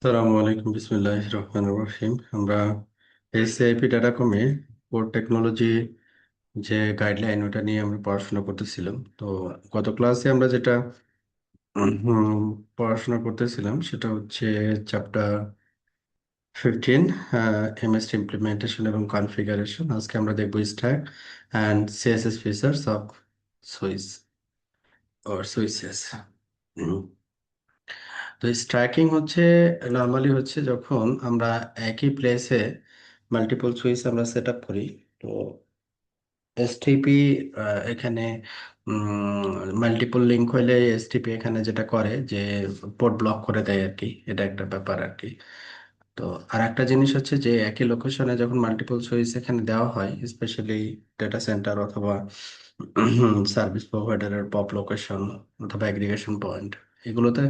আসসালামু আলাইকুম, বিসমিল্লাহির রহমানির রহিম। আমরা এসিআইপি ডাটাকমে কোর টেকনোলজি যে গাইডলাইন, ওটা নিয়ে আমরা পড়াশোনা করতেছিলাম। তো গত ক্লাসে আমরা যেটা উম, পড়াশোনা করতেছিলাম সেটা হচ্ছে চ্যাপ্টার 15, এমএসটি ইমপ্লিমেন্টেশন এবং কনফিগারেশন। আজকে আমরা দেখব stack and CSS features of switch or switches. তো স্ট্র্যাকিং হচ্ছে নর্মালি হচ্ছে যখন আমরা একই প্লেসে মাল্টিপল সুইচ আমরা সেট আপ করি। তো এসটিপি এখানে মাল্টিপল লিঙ্ক হইলে এসটিপি এখানে যেটা করে যে পোর্ট ব্লক করে দেয় আর কি। এটা একটা ব্যাপার আর কি। তো আর একটা জিনিস হচ্ছে যে একই লোকেশনে যখন মাল্টিপল সুইচ এখানে দেওয়া হয়, স্পেশালি ডেটা সেন্টার অথবা সার্ভিস প্রোভাইডারের পপ লোকেশন অথবা অ্যাগ্রিগেশন পয়েন্ট, এগুলোতে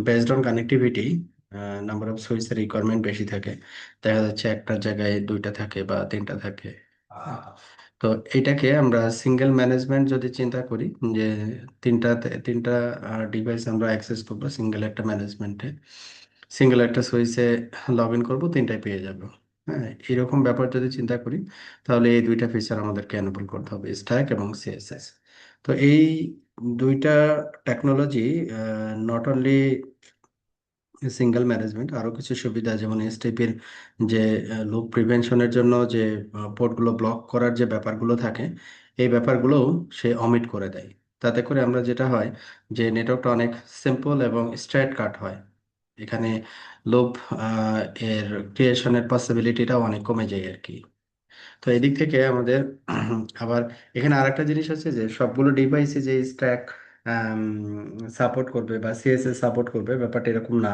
based on connectivity number of সুইচের রিকোয়ারমেন্ট বেশি থাকে। দেখা যাচ্ছে একটা জায়গায় দুইটা থাকে বা তিনটা থাকে। তো এটাকে আমরা সিঙ্গেল ম্যানেজমেন্ট যদি চিন্তা করি, যে তিনটা ডিভাইস আমরা অ্যাক্সেস করবো সিঙ্গেল একটা ম্যানেজমেন্টে, সিঙ্গেল একটা সুইচে লগ ইন করবো, তিনটায় পেয়ে যাবো। হ্যাঁ, এরকম ব্যাপার যদি চিন্তা করি, তাহলে এই দুইটা ফিচার আমাদেরকে এনেবল করতে হবে, স্ট্যাক এবং সিএসএস। তো এই দুইটা technology not only single management, আরো কিছু সুবিধা যেমন এসটিপির যে লুপ প্রিভেনশনের জন্য যে পোর্টগুলো ব্লক করার যে ব্যাপারগুলো থাকে, এই ব্যাপারগুলোও সে অমিট করে দেয়। তাতে করে আমরা যেটা হয় যে নেটওয়ার্কটা অনেক সিম্পল এবং স্ট্রেট কাট হয়। এখানে লুপ এর ক্রিয়েশনের পসিবিলিটিটাও অনেক কমে যায় আর কি। তো এদিক থেকে আমাদের আবার এখানে আরেকটা জিনিস হচ্ছে যে সবগুলো ডিভাইসে যে স্ট্যাক সাপোর্ট করবে বা সিএসএস সাপোর্ট করবে, ব্যাপারটা এরকম না।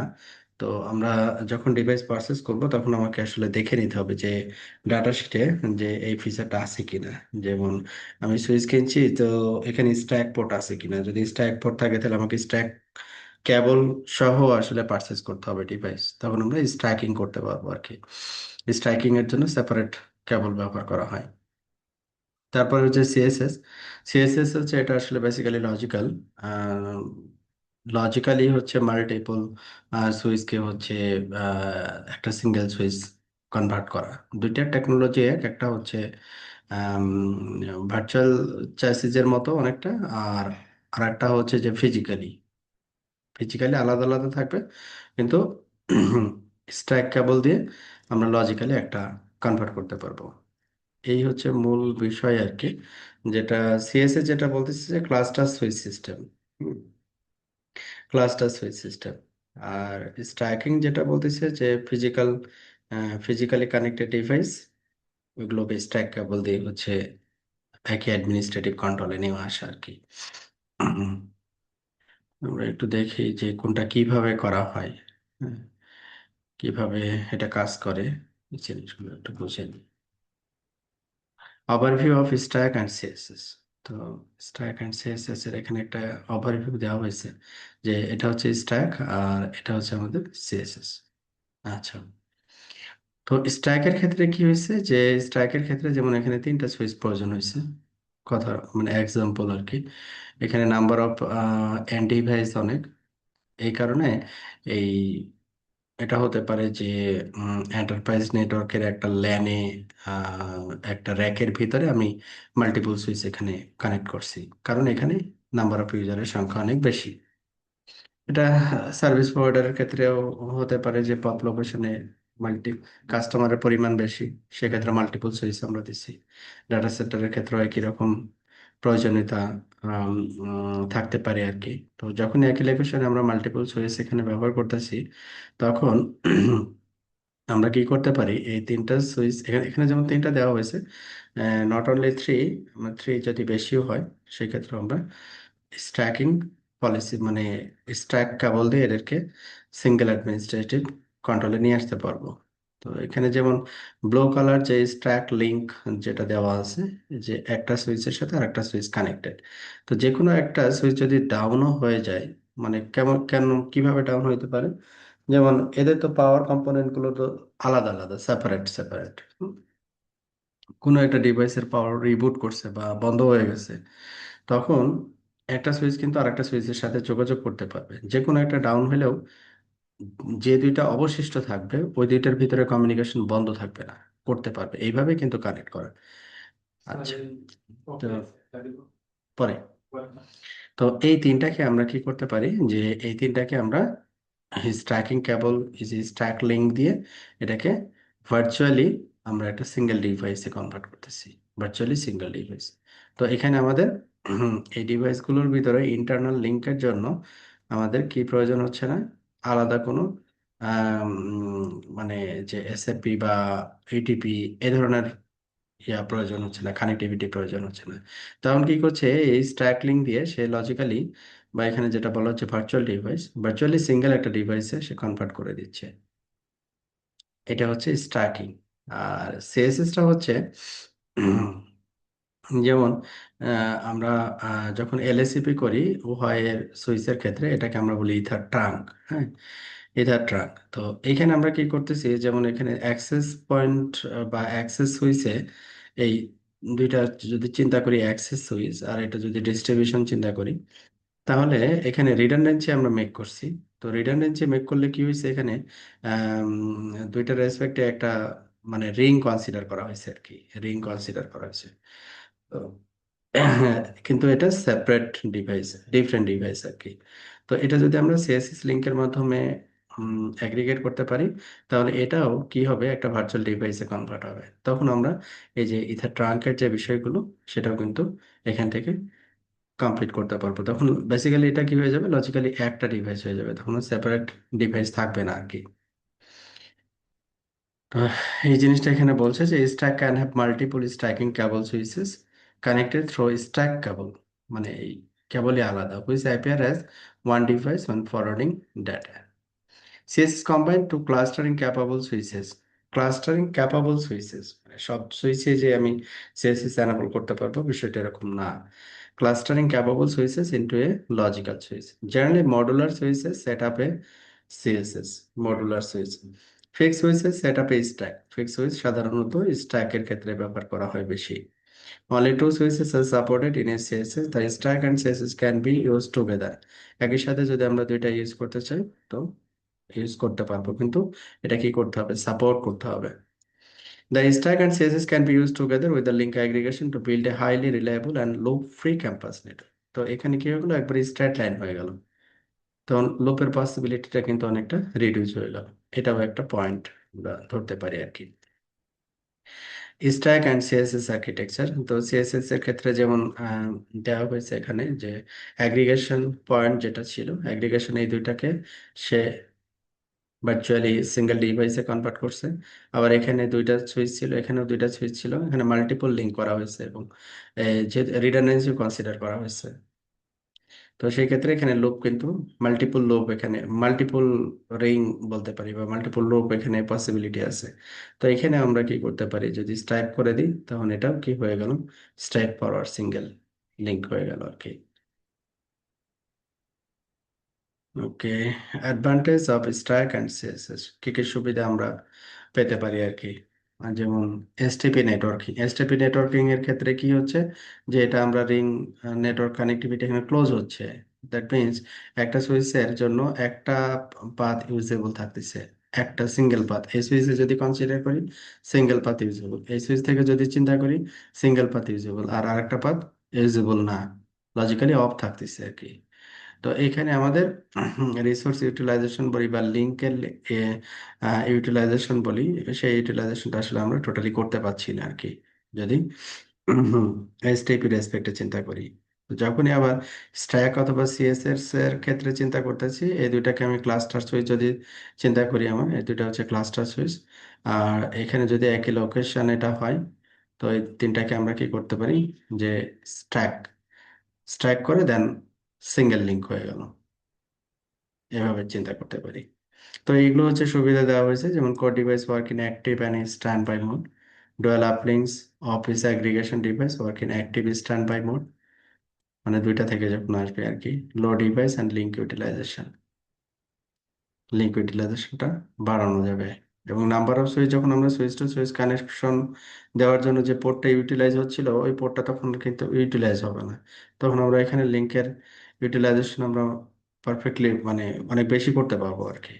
তো আমরা যখন ডিভাইস পারচেস করব তখন আমাকে আসলে দেখে নিতে হবে যে ডাটা শিটে যে এই ফিচারটা আছে কিনা। যেমন আমি সুইচ কিনছি, তো এখানে স্ট্যাক পোর্ট আছে কিনা। যদি স্ট্যাক পোর্ট থাকে তাহলে আমাকে স্ট্যাক কেবল সহ আসলে পারচেস করতে হবে ডিভাইস, তখন আমরা স্ট্রাইকিং করতে পারবো আর কি। স্ট্রাইকিং এর জন্য সেপারেট কেবল ব্যবহার করা হয়। তারপর হচ্ছে সিএসএস। সিএসএস হচ্ছে এটা আসলে বেসিক্যালি লজিক্যাল। লজিক্যালি হচ্ছে মাল্টিপল সুইচকে হচ্ছে একটা সিঙ্গেল সুইচ কনভার্ট করা। দুইটা টেকনোলজি এক, একটা হচ্ছে ভার্চুয়াল চ্যাসিসের মতো অনেকটা, আর আরেকটা হচ্ছে যে ফিজিক্যালি ফিজিক্যালি আলাদা আলাদা থাকবে, কিন্তু স্ট্যাক কেবল দিয়ে আমরা লজিক্যালি একটা কনভার্ট করতে পারবো। এই হচ্ছে মূল বিষয় আর কি। যেটা সিএসএ যেটা বলতেছে যে cluster switch system, cluster switch system. আর স্ট্রাইকিং যেটা বলতেছে যে ফিজিক্যালি কানেক্টেড ডিভাইস, ওইগুলো স্ট্যাক কেবল দিয়ে হচ্ছে একই অ্যাডমিনিস্ট্রেটিভ কন্ট্রোলে নেওয়া আসে আর কি। আমরা একটু দেখি যে কোনটা কিভাবে করা হয়। হ্যাঁ, কিভাবে এটা কাজ করে, এই জিনিসগুলো একটু বুঝে নিই। Overview of stack and CSS. তো স্ট্যাক অ্যান্ড সিএসএস এর এখানে একটা ওভারভিউ দেওয়া হয়েছে, যে এটা হচ্ছে স্ট্যাক আর এটা হচ্ছে আমাদের সিএসএস। আচ্ছা, তো স্ট্যাকের ক্ষেত্রে কি হয়েছে, যে স্ট্যাকের ক্ষেত্রে যেমন এখানে তিনটা সুইচ প্রয়োজন হয়েছে, কথা মানে এক্সাম্পল আর কি। এখানে নাম্বার অফ এন্ড ডিভাইস অনেক, এই কারণে এই এটা হতে পারে যে এন্টারপ্রাইজ নেটওয়ার্কের একটা ল্যানে একটা র্যাকের ভিতরে আমি মাল্টিপল সুইচ এখানে কানেক্ট করছি, কারণ এখানে নাম্বার অফ ইউজারের সংখ্যা অনেক বেশি। এটা সার্ভিস প্রোভাইডারের ক্ষেত্রেও হতে পারে যে পপ লোকেশনে মাল্টি কাস্টমারের পরিমাণ বেশি, সেক্ষেত্রে মাল্টিপল সুইচ আমরা দিচ্ছি। ডাটা সেন্টারের ক্ষেত্রেও একই রকম প্রয়োজনীয়তা থাকতে পারে আর কি। তো যখন একই লোকেশনে আমরা মাল্টিপল সুইচ এখানে ব্যবহার করতেছি, তখন আমরা কি করতে পারি, এই তিনটা সুইচ এখানে এখানে যেমন তিনটা দেওয়া হয়েছে, নট অনলি থ্রি, থ্রি যদি বেশিও হয়, সেক্ষেত্রে আমরা স্ট্যাকিং পলিসি মানে স্ট্যাক কেবল দিয়ে এদেরকে সিঙ্গেল অ্যাডমিনিস্ট্রেটিভ কন্ট্রোলে নিয়ে আসতে পারবো। তো এখানে যেমন ব্লু কালার যে স্ট্যাক লিংক যেটা দেওয়া আছে, যে একটা সুইচের সাথে আরেকটা সুইচ কানেক্টেড, তো যে কোনো একটা সুইচ যদি ডাউনও হয়ে যায়, মানে কেমন কেন কিভাবে ডাউন হইতে পারে, যেমন এদের তো পাওয়ার কম্পোনেন্ট গুলো তো আলাদা আলাদা, সেপারেট সেপারেট। কোনো একটা ডিভাইসের পাওয়ার রিবুট করছে বা বন্ধ হয়ে গেছে, তখন একটা সুইচ কিন্তু আরেকটা সুইচের সাথে যোগাযোগ করতে পারবে। যে কোনো একটা ডাউন হলেও যে দুইটা অবশিষ্ট থাকবে ওই দুইটার ভিতরে কমিউনিকেশন বন্ধ থাকবে না, করতে পারবে, এইভাবে কিন্তু কানেক্ট করে। আচ্ছা, তো পরে, তো এই তিনটাকে আমরা কি করতে পারি, যে এই তিনটাকে আমরা স্ট্যাকিং কেবল, স্ট্যাক লিঙ্ক দিয়ে এটাকে ভার্চুয়ালি আমরা একটা সিঙ্গেল ডিভাইসে কনভার্ট করতেছি, ভার্চুয়ালি সিঙ্গেল ডিভাইস। তো এখানে আমাদের এই ডিভাইসগুলোর ভিতরে ইন্টারনাল লিঙ্কের জন্য আমাদের কি প্রয়োজন হচ্ছে না, আলাদা কোনো মানে যে এসএপি বা ইটিপি এ ধরনের প্রয়োজন হচ্ছে না, কানেক্টিভিটি প্রয়োজন হচ্ছে না। তখন কি করছে, এই স্ট্যাক লিঙ্ক দিয়ে সে লজিক্যালি, বা এখানে যেটা বলা হচ্ছে ভার্চুয়াল ডিভাইস, ভার্চুয়ালি সিঙ্গেল একটা ডিভাইসে সে কনভার্ট করে দিচ্ছে। এটা হচ্ছে স্ট্যাকিং। আর সিএসএসটা হচ্ছে যেমন আমরা যখন এলএসিপি করি উভয়ের সুইচের ক্ষেত্রে এটাকে আমরা বলি ইথার ট্রাঙ্ক। হ্যাঁ, ইথার ট্রাঙ্ক। তো এখানে আমরা কি করতেছি, যেমন এখানে অ্যাক্সেস পয়েন্ট বা অ্যাক্সেস সুইচে এই দুইটা যদি চিন্তা করি, অ্যাক্সেস সুইচ আর এটা যদি ডিস্ট্রিবিউশন চিন্তা করি, তাহলে এখানে রিডান্ডেন্সি আমরা মেক করছি। তো রিডান্ডেন্সি মেক করলে কি হয়েছে, এখানে আম, দুইটার রেসপেক্টে একটা মানে রিং কনসিডার করা হয়েছে আর কি, রিং কনসিডার করা হয়েছে। তো কিন্তু এটা সেপারেট ডিভাইস, ডিফারেন্ট ডিভাইস আর কি। তো এটা যদি আমরা সিএসএস লিংকের মাধ্যমে অ্যাগ্রিগেট করতে পারি, তাহলে এটাও কি হবে, একটা ভার্চুয়াল ডিভাইসে কনভার্ট হবে। তখন আমরা এই যে ইথার ট্রাঙ্কের যে বিষয়গুলো সেটাও কিন্তু এখান থেকে কমপ্লিট করতে পারবো। তখন বেসিক্যালি এটা কি হয়ে যাবে, লজিক্যালি একটা ডিভাইস হয়ে যাবে, তখন সেপারেট ডিভাইস থাকবে না আর কি। তো এই জিনিসটা এখানে বলছে যে stack can have multiple stacking cable switches connected through stack cable, মানে এই কেবলই আলাদা, which appear as one device when forwarding data. CSS combined to clustering capable switches, clustering capable switches মানে সব সুইচে যে আমি CSS enable করতে পারবো বিষয়টা এরকম না। Clustering capable switches into a logical switch, generally modular switches set up a CSS modular switch, fixed switches set up a stack, fixed switch সাধারণত স্ট্যাকের ক্ষেত্রে ব্যবহার করা হয় বেশি। Only two switches are supported in a CSS, the stack and CSS can be used together, একই সাথে যদি আমরা দুইটা ইউজ করতে চাই তো ইউজ করতে পারবো, কিন্তু এটা কি করতে হবে, সাপোর্ট করতে হবে। The stack and CSS can be used together with the link aggregation to build a highly reliable and loop-free campus network. তো এখানে কি হয়ে গেলো, একবার স্ট্রেট লাইন হয়ে গেল, তখন লুপের পসিবিলিটিটা কিন্তু অনেকটা রিডিউস হয়ে গেল। এটাও একটা পয়েন্ট আমরা ধরতে পারি আর কি। স্ট্যাক অ্যান্ড সিএসএস আর্কিটেকচার, তো সিএসএস এর ক্ষেত্রে যেমন দেওয়া হয়েছে এখানে যে অ্যাগ্রিগেশন পয়েন্ট যেটা ছিল, অ্যাগ্রিগেশন এই দুইটাকে সে ভার্চুয়ালি সিঙ্গেল ডিভাইসে কনভার্ট করছে। আবার এখানে দুইটা সুইচ ছিল, এখানেও দুইটা সুইচ ছিল, এখানে মাল্টিপল লিঙ্ক করা হয়েছে এবং যে রিডান্ডেন্সি কনসিডার করা হয়েছে। তো সেই ক্ষেত্রে এখানে লুপ কিন্তু মাল্টিপল লুপ, এখানে মাল্টিপল রিং বলতে পারি বা মাল্টিপল লুপ এখানে পসিবিলিটি আছে। তো এখানে আমরা কি করতে পারি, যদি স্ট্রাইপ করে দিই তখন এটাও কি হয়ে গেল, স্ট্রাইপ ফরওয়ার্ড সিঙ্গেল লিঙ্ক হয়ে গেল আর কি। Okay, advantage of stack and CSS, কি কি সুবিধা আমরা পেতে পারি আর কি। যেমন এসটিপি নেটওয়ার্কিং, এসটিপি নেটওয়ার্কিং এর ক্ষেত্রে কি হচ্ছে, যে এটা আমরা রিং নেটওয়ার্ক কানেক্টিভিটি এখানে ক্লোজ হচ্ছে। দ্যাট মিনস একটা সুইচের জন্য একটা পাথ ইউজেবল থাকতেছে, একটা সিঙ্গেল পাথ। এই সুইচে যদি কনসিডার করি সিঙ্গেল পাথ ইউজেবল, এই সুইচ থেকে যদি চিন্তা করি সিঙ্গেল পাথ ইউজেবল, আর আরেকটা পাথ ইউজেবল না, লজিক্যালি অফ থাকতেছে আর কি। তো এখানে আমাদের রিসোর্স ইউটিলাইজেশন বলি বা লিঙ্কের ইউটিলাইজেশন বলি, সেই ইউটিলাইজেশনটা আসলে আমরা টোটালি করতে পারছি না আর কি, যদি এসটিপি রেসপেক্টে চিন্তা করি। তো যখনই আবার স্ট্যাক অথবা সিএসএস এর ক্ষেত্রে চিন্তা করতেছি, এই দুইটাকে আমি ক্লাস্টার সুইচ যদি চিন্তা করি, আমার এই দুইটা হচ্ছে ক্লাস্টার সুইচ। আর এখানে যদি একই লোকেশন এটা হয়, তো এই তিনটাকে আমরা কি করতে পারি, যে স্ট্যাক স্ট্যাক করে দেন সিঙ্গেল লিঙ্ক হয়ে গেল, এভাবে চিন্তা করতে পারি। তো এইগুলো হচ্ছে সুবিধা দেওয়া হয়েছে, যেমন code device work in active and stand by mode, dual uplinks office aggregation device work in active stand by mode, মানে দুইটা থেকে যখন আসবে আর কি। Low device and link utilization, link ইউটিলাইজেশনটা বাড়ানো যাবে। এবং নাম্বার অফ সুইচ, যখন আমরা সুইচ টু সুইচ কানেকশন দেওয়ার জন্য যে পোর্টটা ইউটিলাইজ হচ্ছিল ওই পোর্টটা তখন কিন্তু ইউটিলাইজ হবে না, তখন আমরা এখানে লিঙ্কের ইউটিলাইজেশন আমরা পারফেক্টলি মানে অনেক বেশি করতে পারবো আর কি।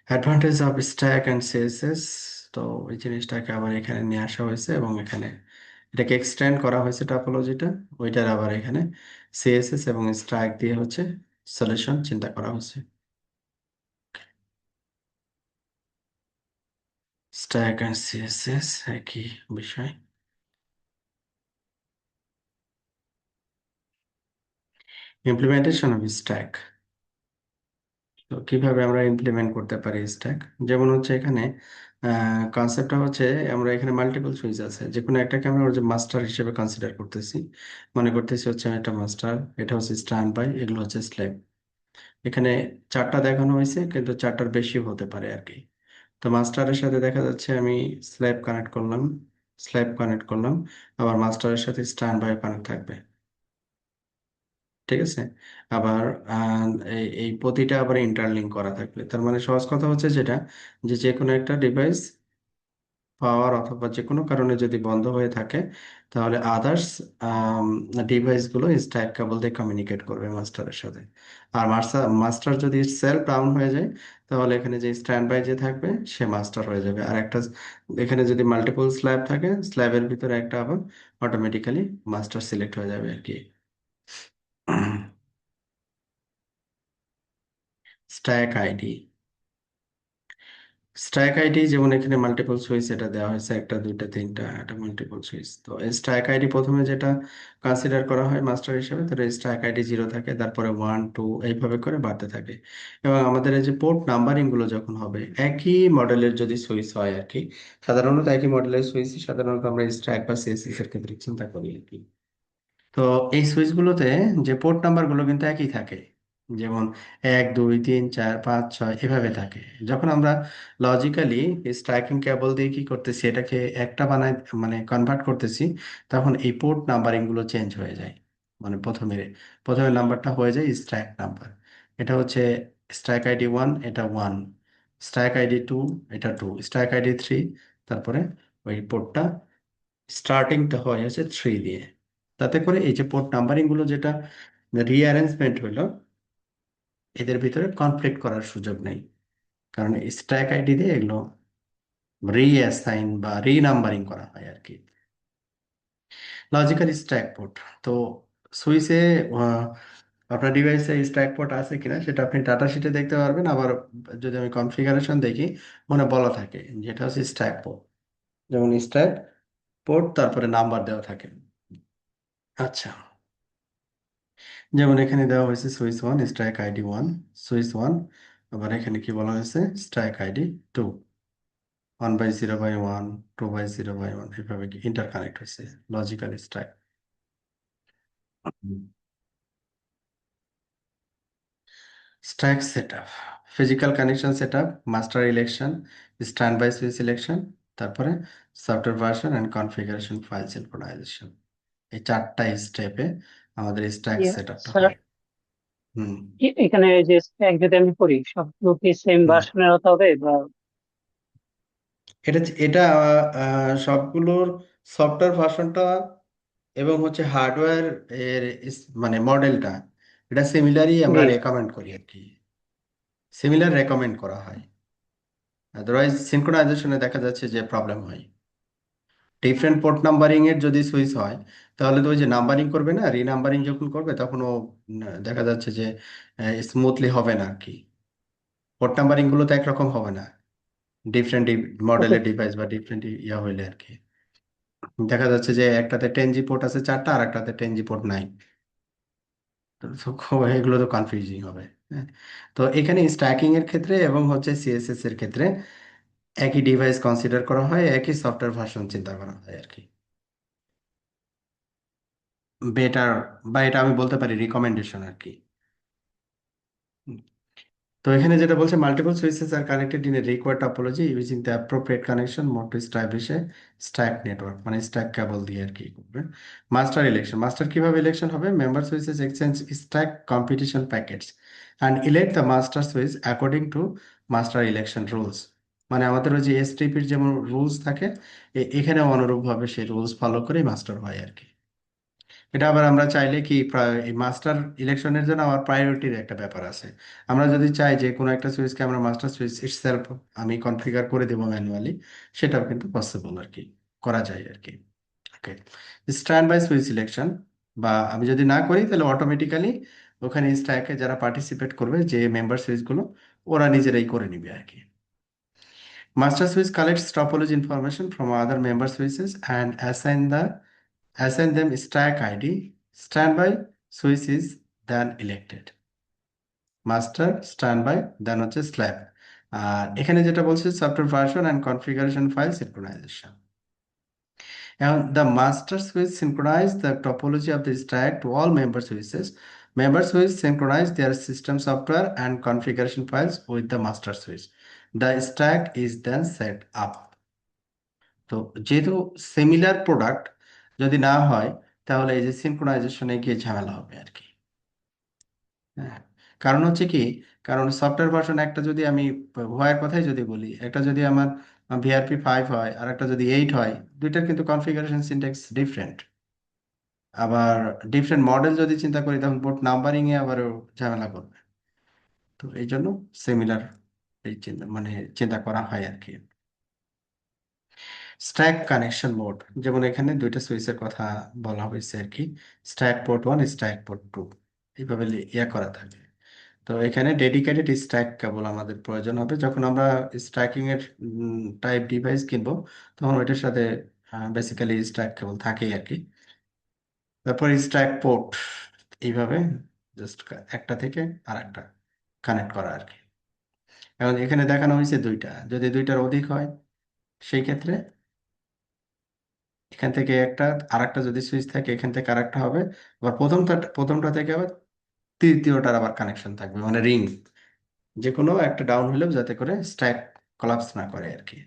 Advantage of stack and CSS, তো ওই জিনিসটাকে আবার এখানে নিয়ে আসা হয়েছে এবং এখানে এটাকে এক্সটেন্ড করা হয়েছে টপোলজিটা, ওইটার আবার এখানে সিএসএস এবং স্ট্যাক দিয়ে হচ্ছে সলিউশন চিন্তা করা হয়েছে। স্ট্যাক অ্যান্ড সিএসএস একই বিষয়। ইমপ্লিমেন্টেশন অফ স্ট্যাক, তো কিভাবে আমরা ইমপ্লিমেন্ট করতে পারি স্ট্যাক, যেমন হচ্ছে এখানে কনসেপ্টটা হচ্ছে আমরা এখানে মাল্টিপল সুইচ আছে, যে কোনো একটাকে আমরা ওর যে মাস্টার হিসেবে কনসিডার করতেছি, মনে করতেছি হচ্ছে এটা মাস্টার, এটা হচ্ছে স্ট্যান্ড বাই, এগুলো হচ্ছে স্লেভ। এখানে চারটা দেখানো হয়েছে কিন্তু চারটার বেশি হতে পারে আর কি। তো মাস্টারের সাথে দেখা যাচ্ছে আমি স্লেভ কানেক্ট করলাম, স্লেভ কানেক্ট করলাম, আবার মাস্টারের সাথে স্ট্যান্ড বাই কানেক্ট থাকবে, ঠিক আছে। আবার এই প্রতিটা আবার ইন্টারলিঙ্ক করা থাকবে, তার মানে সহজ কথা হচ্ছে যেটা, যে যে কোনো একটা ডিভাইস পাওয়ার অথবা যে কোনো কারণে যদি বন্ধ হয়ে থাকে, তাহলে আদার্স ডিভাইসগুলো স্ট্যাক কেবল দিয়ে কমিউনিকেট করবে মাস্টারের সাথে। আর মাস্টার যদি সেলফ ডাউন হয়ে যায়, তাহলে এখানে যে স্ট্যান্ড বাই যে থাকবে সে মাস্টার হয়ে যাবে, আর একটা এখানে যদি মাল্টিপল স্ল্যাব থাকে, স্ল্যাবের ভিতরে একটা আবার অটোমেটিক্যালি মাস্টার সিলেক্ট হয়ে যাবে আর কি। স্ট্যাক আইডি, স্ট্রাইক আইডি যেমন এখানে মাল্টিপল সুইচ এটা দেওয়া হয়েছে, একটা দুইটা তিনটা, এটা মাল্টিপল সুইচ। তো এই স্ট্রাইক আইডি প্রথমে যেটা কনসিডার করা হয় মাস্টার হিসেবে, তো স্ট্রাইক আইডি 0 থাকে, তারপরে 1 2 এইভাবে করে বাড়তে থাকে। এবং আমাদের এই যে পোর্ট নাম্বারিং গুলো যখন হবে একই মডেলের যদি সুইচ হয় আর কি, সাধারণত একই মডেলের সুইচ সাধারণত আমরা স্ট্রাইক বা সিএসএস এর ক্ষেত্রে চিন্তা করি আর কি। তো এই সুইচগুলোতে যে পোর্ট নাম্বারগুলো কিন্তু একই থাকে, যেমন 1 2 3 4 5 6 এভাবে থাকে। যখন আমরা লজিক্যালি স্ট্রাইকিং কেবল দিয়ে কি করতেছি, এটাকে একটা বানায় মানে কনভার্ট করতেছি, তখন এই পোর্ট নাম্বারিং গুলো চেঞ্জ হয়ে যায়। মানে প্রথমে প্রথমে নাম্বারটা হয়ে যায় স্ট্রাইক নাম্বার, এটা হচ্ছে স্ট্রাইক আইডি 1, এটা 1, স্ট্রাইক আইডি 2, এটা 2, স্ট্রাইক আইডি 3, তারপরে ওই পোর্টটা স্টার্টিংটা হয় হচ্ছে 3 দিয়ে। তাতে করে এই যে পোর্ট নাম্বারিং গুলো যেটা রিঅ্যারেঞ্জমেন্ট হইলো, এদের ভিতরে কনফ্লিক্ট করার সুযোগ নেই, কারণ স্ট্যাক আইডি দিয়ে এগুলো রিঅ্যাসাইন বা রিনাম্বারিং করা হয় আর কি। লজিক্যাল স্ট্যাক পোর্ট, তো সুইচে আপনার ডিভাইসে স্ট্যাক পোর্ট আছে কিনা সেটা আপনি ডাটা শিটে দেখতে পারবেন, আবার যদি আমি কনফিগারেশন দেখি মনে বলা থাকে যেটা হচ্ছে স্ট্যাক পোর্ট, যেমন স্ট্যাক পোর্ট তারপরে নাম্বার দেওয়া থাকে। আচ্ছা, যেমন এখানে দেওয়া হয়েছে সুইচ 1 স্ট্রাইক আইডি 1, সুইচ 1, আবার এখানে কি বলা হয়েছে স্ট্রাইক আইডি 2, 1/0/1, 2/0/1, এভাবে কি ইন্টারকানেক্ট হয়েছে logical stack. Stack setup, physical connection setup, master election, stand by switch selection, তারপরে software version and configuration file synchronization, এই চারটা স্টেপে আমাদের স্ট্রাইক সেটআপটা স্যার, হয়। হুম। এখানে যে স্ট্যাক যদি আমি করি সবগুলো কি সেম হুম। ভার্সনের হতে হবে বা? এটা এটা সবগুলোর সফটওয়্যার ভার্সনটা এবং হচ্ছে হার্ডওয়্যার এর মানে মডেলটা, এটা সিমিলারই আমরা জি। রেকমেন্ড করি আর কি, সিমিলার রেকমেন্ড করা হয়। আদারওয়াইজ সিনক্রোনাইজেশনে দেখা যাচ্ছে যে প্রবলেম হয়। ডিফারেন্ট পোর্ট নাম্বারিং এর যদি সুইচ হয়, তাহলে তো ওই যে নাম্বারিং করবে না, রিনাম্বারিং যখন করবে তখন ও দেখা যাচ্ছে যে স্মুথলি হবে না আর কি। পোর্ট নাম্বারিং গুলো তো একরকম হবে না, ডিফারেন্ট ওকে। মডেলের ডিভাইস বা ডিফারেন্ট ইয়া হইলে আর কি। দেখা যাচ্ছে যে একটাতে 10G পোর্ট আছে চারটা, আর একটাতে 10G পোর্ট নাই। তো এগুলো তো কনফিউজিং হবে। হ্যাঁ। তো এখানে স্ট্যাকিং এর ক্ষেত্রে এবং হচ্ছে সিএসএস এর ক্ষেত্রে একই ডিভাইস কনসিডার করা হয়, একই সফটওয়্যার ভার্সন চিন্তা করা হয় আর কি। বেটার, বা এটা আমি বলতে পারি রিকমেন্ডেশন আর কি। তো এখানে যেটা বলছে multiple switches are connected in a required topology using the appropriate connection mode to establish a stack network, মানে স্ট্যাক কেবল দিয়ে আর কি করবে। মাস্টার ইলেকশন, মাস্টার কিভাবে ইলেকশন হবে, member switches exchange stack competition packets and elect the master switch according to master election rules. মানে আমাদের ওই যে এসটিপির যেমন রুলস থাকে, এখানে অনুরূপভাবে সেই রুলস ফলো করেই মাস্টার হয় আর কি। এটা আবার আমরা চাইলে কি মাস্টার ইলেকশনের জন্য আমার প্রায়োরিটির একটা ব্যাপার আছে। আমরা যদি চাই যে কোনো একটা সুইচকে আমরা মাস্টার সুইচ ইটসেলফ আমি কনফিগার করে দেবো ম্যানুয়ালি, সেটাও কিন্তু পসিবল আর কি, করা যায় আর কি। ওকে, স্ট্যান্ড বাই সুইচ সিলেকশন, বা আমি যদি না করি তাহলে অটোমেটিক্যালি ওখানে স্ট্যাকে যারা পার্টিসিপেট করবে, যে মেম্বার সুইচগুলো, ওরা নিজেরাই করে নিবে আর কি। Master switch collects topology information from other member switches and assign them stack ID. Standby switch is then elected. Master standby then হচ্ছে স্ল্যাব। আর এখানে যেটা বলছে software version and configuration file synchronization. And the master switch synchronize the topology of the stack to all member switches. Member switch synchronize their system software and configuration files with the master switch. The stack is then set up. তো যেহেতু similar product যদি না হয়, তাহলে এই যে সিনক্রোনাইজেশনে গিয়ে ঝামেলা হবে আর কি। হ্যাঁ, কারণ হচ্ছে কি, কারণ সফটওয়্যার ভার্সন একটা যদি আমি হোয়ার কথাই যদি বলি, একটা যদি আমার VRP 5 হয় আর একটা যদি 8 হয়, দুইটার কিন্তু কনফিগারেশন সিনট্যাক্স ডিফারেন্ট। আবার ডিফারেন্ট মডেল যদি চিন্তা করি, তখন পোর্ট নাম্বারিং এ আবারও ঝামেলা করবে। তো এই জন্য সিমিলার এই চিন্তা মানে চিন্তা করা হয় আর কি। স্ট্যাক কানেকশন মোড, যেমন এখানে দুইটা সুইচের কথা বলা হয়েছে আর কি, স্ট্যাক পোর্ট 1, স্ট্যাক পোর্ট 2, এইভাবে ইয়া করা থাকে। তো এখানে ডেডিকেটেড স্ট্যাক কেবল আমাদের প্রয়োজন হবে যখন আমরা স্ট্যাকিং এর টাইপ ডিভাইস কিনবো, তখন ওইটার সাথে বেসিক্যালি স্ট্যাক কেবল থাকেই আর কি। তারপর স্ট্যাক পোর্ট, এইভাবে জাস্ট একটা থেকে আর একটা কানেক্ট করা আর কি। এখন এখানে দেখানো হয়েছে দুইটা, যদি দুইটার অধিক হয় সেই ক্ষেত্রে এখান থেকে একটা, আর একটা যদি সুইচ থাকে এখান থেকে আর একটা হবে, আবার প্রথমটা থেকে আবার তৃতীয়টার আবার কানেকশন থাকবে, মানে রিং, যে কোনো একটা ডাউন হলেও যাতে করে স্ট্যাক কলাপস না করে আর কি।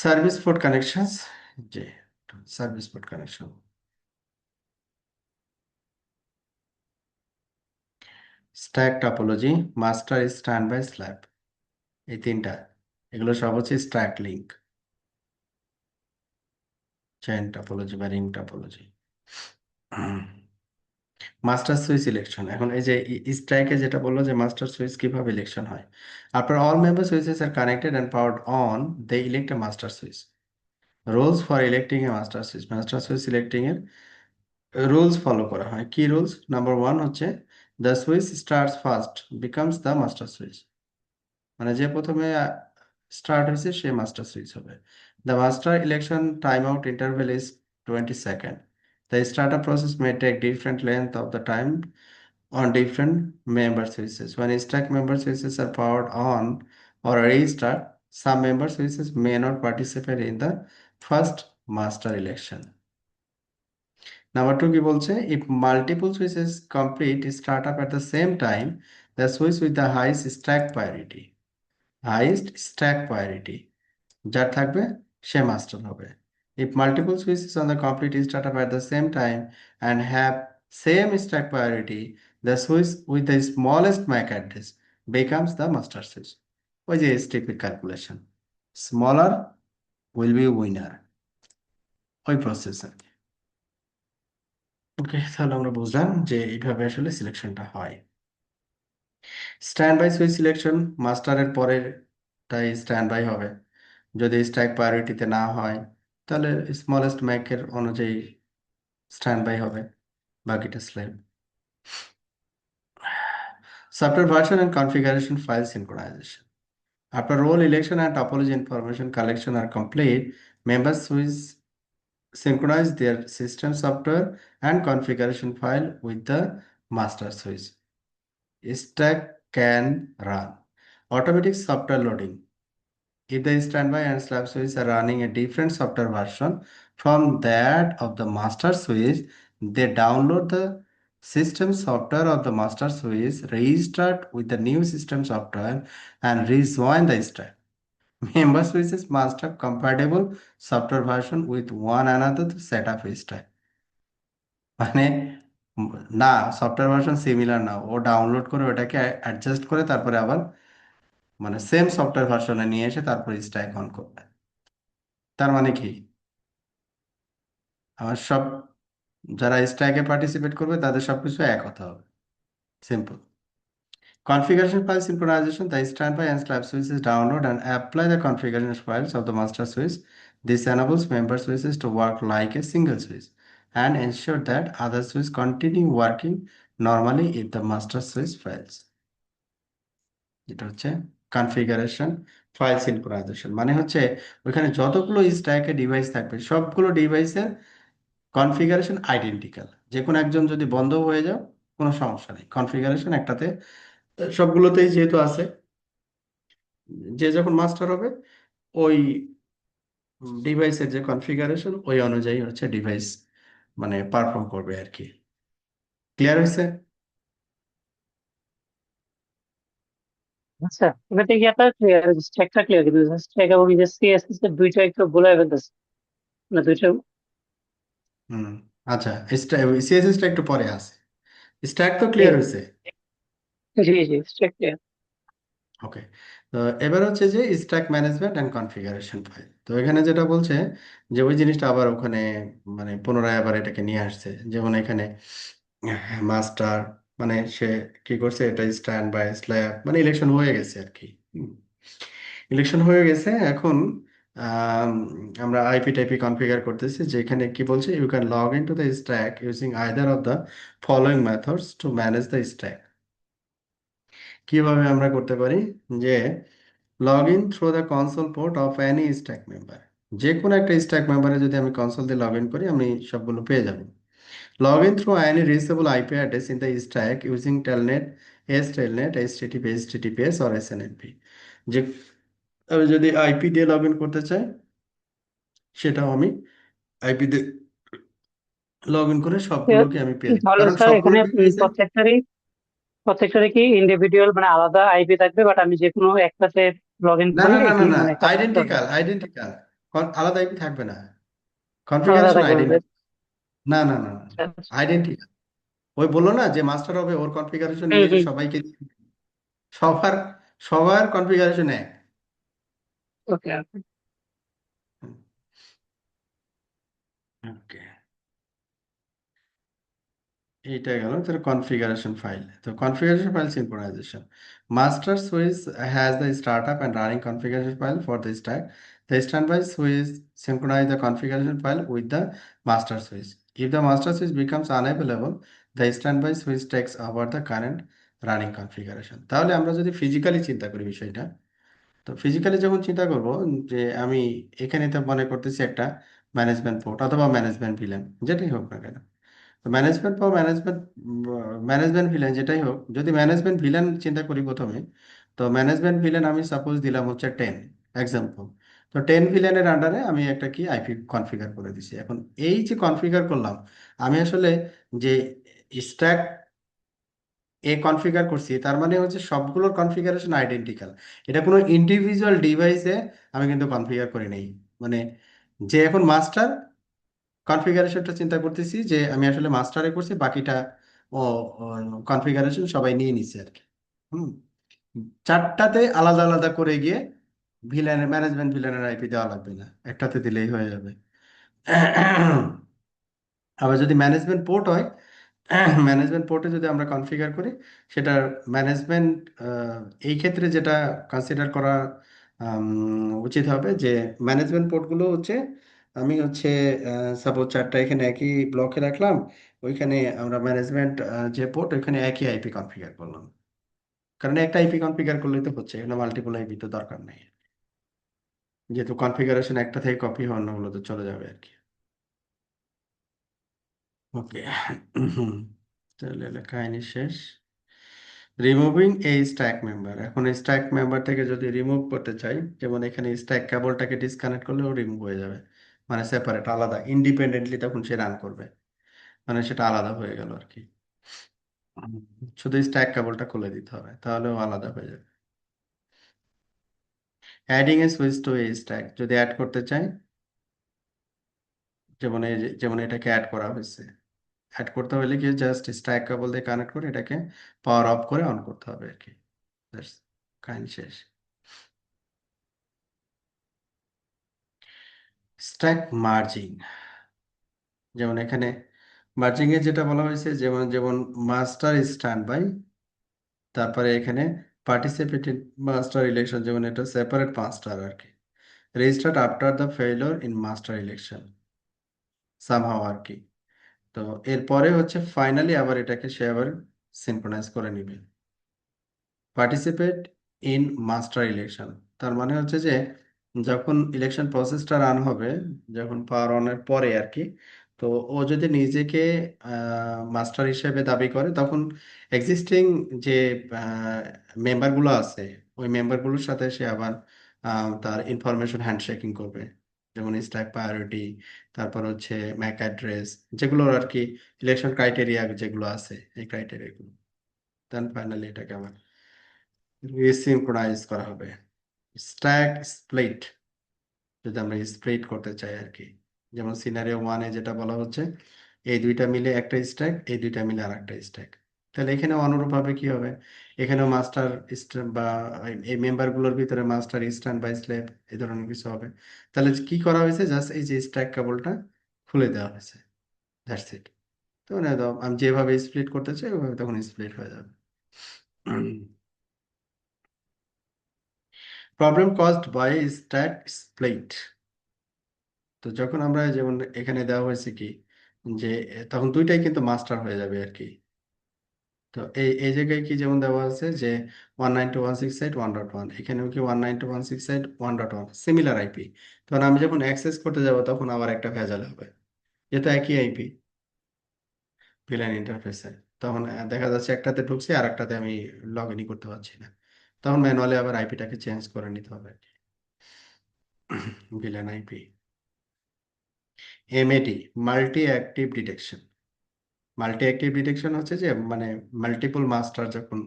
সার্ভিস পোর্ট কানেকশনস, যে service port connection, stack topology, master standby slave, এই তিনটা, এগুলো সব হচ্ছে স্ট্যাক লিঙ্ক, চেইন টপোলজি বা ring topology. Master switch election, এখন এই যে স্ট্যাকে যেটা বললো যে মাস্টার সুইচ কিভাবে ইলেকশন হয়, after all member switches are connected and powered on, they elect a master switch. Rules for electing a master switch, master switch selecting এর রুলস ফলো করা হয়। কি রুলস? নাম্বার 1 হচ্ছে the switch starts first becomes the master switch, মানে যে প্রথমে start হয়েছে সে মাস্টার সুইচ হবে। The master election time out interval is 20 second. The startup process may take different length of the time on different member switches. When stack member switches are powered on or restart, some member switches may not participate in the first master election. Number 2 কি বলছে? If multiple switches complete startup at the same time, the switch with the highest stack priority যার থাকবে সে master হবে। If multiple switches on the complete startup at the same time and have same stack priority, the switch with the smallest MAC address becomes the master switch. ওই যে STP calculation, smaller will be winner, ওই process. ওকে, তাহলে আমরা বুঝলাম যে এইভাবে আসলে সিলেকশনটা হয়। স্ট্যান্ড বাই সুইচ সিলেকশন, মাস্টারের পরের তাই স্ট্যান্ড বাই হবে, যদি স্ট্যাক প্রায়োরিটিতে না হয় তাহলে স্মলেস্ট ম্যাকের অনুযায়ী স্ট্যান্ড বাই হবে, বাকিটা slab. Software version and configuration file synchronization. After role election and topology information collection are complete, members will synchronize their system software and configuration file with the master switch. Stack can run. Automatic software loading. If the standby and slab switch are running a different software version from that of the master switch, they download the system software of the master switch, restart with the new system software, and rejoin the stack. Member switches must have compatible software version with one another to set up a stack. মানে উম, না, software version similar না, ও download করে ওটাকে adjust করে তারপরে আবার মানে same software ভার্সনে নিয়ে এসে তারপরে স্ট্যাক অন করবে। তার মানে কি, আমার সব যারা স্ট্যাকে পার্টিসিপেট করবে তাদের সবকিছু এক হতে হবে। Simple. Configuration file synchronization. The standby and slab switches download and apply the configuration files of the master switch. This enables member switches to work like a single switch and ensure that other switches continue working normally if the master switch fails. এটা হচ্ছে configuration file synchronisation, মানে হচ্ছে ওইখানে যতগুলো স্ট্যাকে device থাকবে সবগুলো ডিভাইসের কনফিগারেশন আইডেন্টিক্যাল। যে কোনো একজন যদি বন্ধ হয়ে যাও কোনো সমস্যা নেই, কনফিগারেশন একটাতে সবগুলোতেই যেহেতু আছে, যে যখন মাস্টার হবে ওই ডিভাইসের যে কনফিগারেশন ওই অনুযায়ী হচ্ছে ডিভাইস মানে পারফর্ম করবে আর কি। ক্লিয়ার হয়েছে? আচ্ছা, এবার থেকে একটা ক্লিয়ার, স্ট্যাকটা ক্লিয়ার, কিন্তু স্ট্যাক এবং যে সিএসএস এর দুইটা একটু ভুলে ফেলতেছে, না দুইটা। হুম। আচ্ছা, সিএসএসটা একটু পরে আছে, স্ট্যাক তো ক্লিয়ার হয়েছে। জি জি, স্ট্যাক ক্লিয়ার। ওকে। তো এবার হচ্ছে যে stack management and configuration file. তো এখানে যেটা বলছে যে ওই জিনিসটা আবার ওখানে মানে পুনরায় আবার এটাকে নিয়ে আসছে, যেমন এখানে মাস্টার মানে সে কি করছে, এটা স্ট্যান্ড বাই স্ল্যাব মানে ইলেকশন হয়ে গেছে আর কি। ইলেকশন হয়ে গেছে এখন। আম, আমরা আইপি টাইপি কনফিগার করতেছি, যেখানে কি বলছে, you can log in to the stack using either of the following methods to manage the stack. কিভাবে আমরা করতে পারি, যে log in through the console port of any stack member. যে কোনো একটা স্ট্যাক মেম্বারে যদি আমি কনসোল দিয়ে লগ ইন করি আমি সবগুলো পেয়ে যাব। Log in through any reachable IP address in the stack using telnet, S telnet, HTTP, HTTPS or SNMP. যে আমি যদি আইপি দিয়ে লগ ইন করতে চাই সেটাও আমি আইপি দিয়ে লগ ইন করে সবগুলোকে আমি পেয়ে যাবো, তাহলে কারণ স্যার সবগুলো এখানে ডিভাইসে। প্রত্যেকটারই প্রত্যেকটারই কি ইন্ডিভিজুয়াল মানে আলাদা আইপি থাকবে, বাট আমি যে কোনো একটাতে লগ ইন না না করলে না না কি না, মানে কাজ করতে হবে? আইডেন্টিক্যাল আইডেন্টিক্যাল, আলাদা আইপি থাকবে না, আলাদা কনফিগারেশন থাকবে না? আইডেন্টি। না না না, আচ্ছা, আচ্ছা। আইডেন্টিক্যাল। ওই বললো না যে মাস্টার হবে ওর কনফিগারেশন হুম নিয়ে যে হুম। সবাইকে সবার সবার কনফিগারেশন এক। ওকে ওকে। ওকে, এইটা গেল তোর কনফিগারেশন ফাইল। তো configuration file synchronisation, master switch has the startup and running configuration file for the stack. The standby switch synchronize the configuration file with the master switch. If the master switch becomes unavailable, the standby switch takes over the current running configuration. তাহলে আমরা যদি physically চিন্তা করি বিষয়টা, তো physically যখন চিন্তা করব যে আমি এখানে তো মনে করতেছি একটা ম্যানেজমেন্ট পোর্ট অথবা ম্যানেজমেন্ট ভিলেন যেটাই হোক না কেন, তো ম্যানেজমেন্ট বা ম্যানেজমেন্ট ভিলেন যেটাই হোক, যদি ম্যানেজমেন্ট ভিলেন চিন্তা করি প্রথমে, তো ম্যানেজমেন্ট ভিলেন আমি সাপোজ দিলাম হচ্ছে 10 এক্সাম্পল। তো 10 ভিলেনের আন্ডারে আমি একটা কি আইপি কনফিগার করে দিছি। এখন এই যে কনফিগার করলাম, আমি আসলে যে স্ট্যাক এ কনফিগার করছি তার মানে হচ্ছে সবগুলোর কনফিগারেশন আইডেন্টিক্যাল। এটা কোনো ইন্ডিভিজুয়াল ডিভাইসে আমি কিন্তু কনফিগার করি নাই। মানে যে এখন মাস্টার কনফিগারেশনটা চিন্তা করতেছি যে আমি আসলে মাস্টারে করছি, বাকিটা ও কনফিগারেশন সবাই নিয়ে নিছে আর কি। হুম। চারটাতে আলাদা আলাদা করে গিয়ে ভিলেনের ম্যানেজমেন্ট ভিলেনের আইপি দেওয়া লাগবে না, একটাতে দিলেই হয়ে যাবে। আবার যদি ম্যানেজমেন্ট পোর্ট হয়, ম্যানেজমেন্ট পোর্টে যদি আমরা কনফিগার করি, সেটার ম্যানেজমেন্ট এই ক্ষেত্রে যেটা কনসিডার করা উচিত হবে যে ম্যানেজমেন্ট পোর্টগুলো হচ্ছে আমি হচ্ছে সাপোজ চারটা এখানে একই ব্লকে রাখলাম, ওইখানে আমরা ম্যানেজমেন্ট যে পোর্ট ওইখানে একই আইপি কনফিগার করলাম, কারণ একটা আইপি কনফিগার করলেই তো হচ্ছে, এখানে মাল্টিপল আইপি তো দরকার নেই, যেহেতু কনফিগারেশন একটা থেকে কপি হয় অন্যগুলো তো চলে যাবে আর কি। ওকে। তাহলে কাহিনী শেষ। রিমুভিং এই স্ট্যাক মেম্বার, এখন স্ট্যাক মেম্বার থেকে যদি রিমুভ করতে চাই, যেমন এখানে স্ট্যাক কেবলটাকে ডিসকানেক্ট করলেও রিমুভ হয়ে যাবে, মানে সেপারেট আলাদা ইন্ডিপেন্ডেন্টলি তখন সে রান করবে, মানে সেটা আলাদা হয়ে গেল আর কি। হুম, শুধু স্ট্যাক কেবলটা খুলে দিতে হবে তাহলেও আলাদা হয়ে যাবে। Adding a switch to a stack, যদি অ্যাড করতে চাই, যেমন যেমন এটাকে অ্যাড করা হয়েছে, অ্যাড করতে হলে কি জাস্ট স্ট্যাক কেবল দিয়ে কানেক্ট করে এটাকে পাওয়ার অফ করে অন করতে হবে আর কি। That's কাহিনী শেষ। স্ট্যাক মার্জিং, যেমন এখানে মার্জিং এ যেটা বলা হয়েছে, যেমন যেমন মাস্টার স্ট্যান্ড বাই, তারপরে এখানে পার্টিসিপেটেড মাস্টার ইলেকশন, যেমন এটা সেপারেট মাস্টার আর কি, registered after the failure in master election somehow আর কি। তো এরপরে হচ্ছে ফাইনালি আবার এটাকে সে আবার সিনক্রোনাইজ করে নিবে। পার্টিসিপেট ইন মাস্টার ইলেকশন, তার মানে হচ্ছে যে যখন ইলেকশন প্রসেসটা রান হবে, যখন পাওয়ার অনের পরে আর কি, তো ও যদি নিজেকে মাস্টার হিসেবে দাবি করে, তখন এক্সিস্টিং যে মেম্বারগুলো আছে, ওই মেম্বারগুলোর সাথে সে আবার তার ইনফরমেশন হ্যান্ডশেকিং করবে, যেমন স্ট্যাক প্রায়োরিটি, তারপর হচ্ছে ম্যাক অ্যাড্রেস, যেগুলো আর কি ইলেকশন ক্রাইটেরিয়া যেগুলো আছে, এই ক্রাইটেরিয়াগুলো, দেন ফাইনালি এটাকে আবার রিসিনক্রোনাইজ করা হবে। স্ট্যাক স্প্লিট, যদি আমরা স্প্লিট করতে চাই আর কি, যেমন সিনারিও ওয়ানে যেটা বলা হচ্ছে, এই দুইটা মিলে একটা স্ট্যাক, এই দুইটা মিলে আর একটা স্ট্যাক, তাহলে এখানে অনুরূপভাবে কি হবে, এখানেও মাস্টার বা এই মেম্বারগুলোর ভিতরে মাস্টার স্ট্যান্ড বাই স্লেভ এই ধরনের কিছু হবে। তাহলে কি করা হয়েছে, জাস্ট এই যে স্ট্যাক কেবলটা খুলে দেওয়া হয়েছে, দ্যাটস ইট। তো মানে আমি যেভাবে স্প্লিট করতে চাই ওইভাবে তখন স্প্লিট হয়ে যাবে। Problem caused by stack split, তো যখন আমরা যেমন এখানে দেওয়া হয়েছে কি, যে তখন দুইটাই কিন্তু মাস্টার হয়ে যাবে আর কি। তো এই এই জায়গায় কি যেমন দেওয়া আছে যে 192.168.1.1, এখানেও কি 192.168.1.1 সিমিলার আইপি, তখন আমি যখন অ্যাক্সেস করতে যাব তখন আবার একটা ভেজাল হবে, যেহেতু একই আইপি ভিলাইন ইন্টারফেসে, তখন দেখা যাচ্ছে একটাতে ঢুকছি আর একটাতে আমি লগ ইনই করতে পারছি না, তখন ম্যানুয়ালি আবার আইপিটাকে চেঞ্জ করে নিতে হবে। VLAN IP. MAD, multi active detection. Multi active detection হচ্ছে যে মানে মাল্টিপল মাস্টার যখন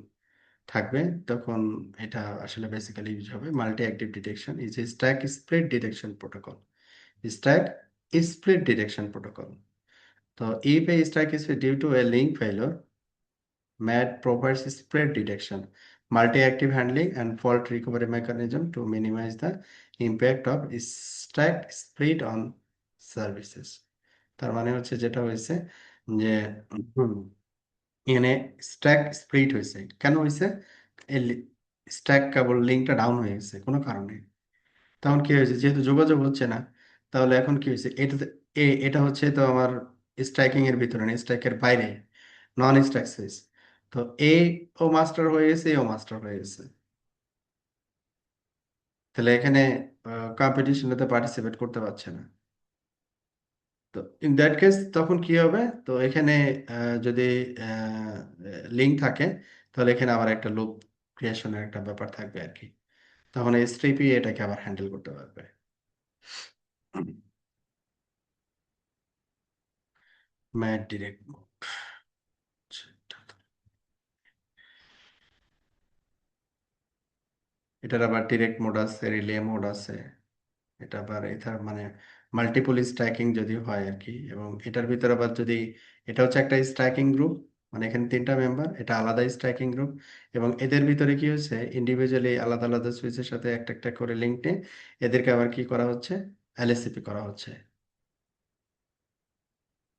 থাকবে, তখন এটা আসলে বেসিক্যালি ইউজ হবে। Multi active detection is a stack split detection protocol. Stack split detection protocol. তো if a stack is due to a link failure, MAD provides spread detection, multi-active handling, and fault recovery mechanism to minimize the impact of stack split on services. তার মানে হচ্ছে যেটা হয়েছে যে হুম, এখানে stack split হয়েছে, কেন হয়েছে, স্ট্যাক কেবল লিঙ্কটা ডাউন হয়ে গেছে কোনো কারণে, তখন কি হয়েছে, যেহেতু যোগাযোগ হচ্ছে না, তাহলে এখন কি হয়েছে, এটা হচ্ছে তো আমার স্ট্রাইকিং এর ভিতরে না, স্ট্রাইকের বাইরে, নন স্ট্রাইক সুইচ। তো এ ও মাস্টার হয়ে গেছে, এও মাস্টার হয়ে গেছে, তাহলে এখানে কম্পিটিশনেতে পার্টিসিপেট করতে পারছে না। তো ইন দ্যাট কেস তখন কি হবে, তো এখানে যদি লিঙ্ক থাকে, তাহলে এখানে আবার একটা লুপ ক্রিয়েশনের একটা ব্যাপার থাকবে আর কি, তখন এসটিপি এটাকে আবার হ্যান্ডেল করতে পারবে। ম্যাট ডিরেক্ট মোড, এটার আবার ডিরেক্ট মোড আছে, রিলে মোড আছে, এটা আবার এটার মানে মাল্টিপল স্ট্যাকিং যদি হয় আর কি, এবং এটার ভিতরে আবার যদি, এটা হচ্ছে একটা স্ট্যাকিং গ্রুপ, মানে এখানে তিনটা মেম্বার, এটা আলাদা স্ট্যাকিং গ্রুপ, এবং এদের ভিতরে কি হচ্ছে ইন্ডিভিজুয়ালি আলাদা আলাদা সুইচের সাথে একটা একটা করে লিঙ্ক নিয়ে এদেরকে আবার কি করা হচ্ছে, এলএসসিপি করা হচ্ছে,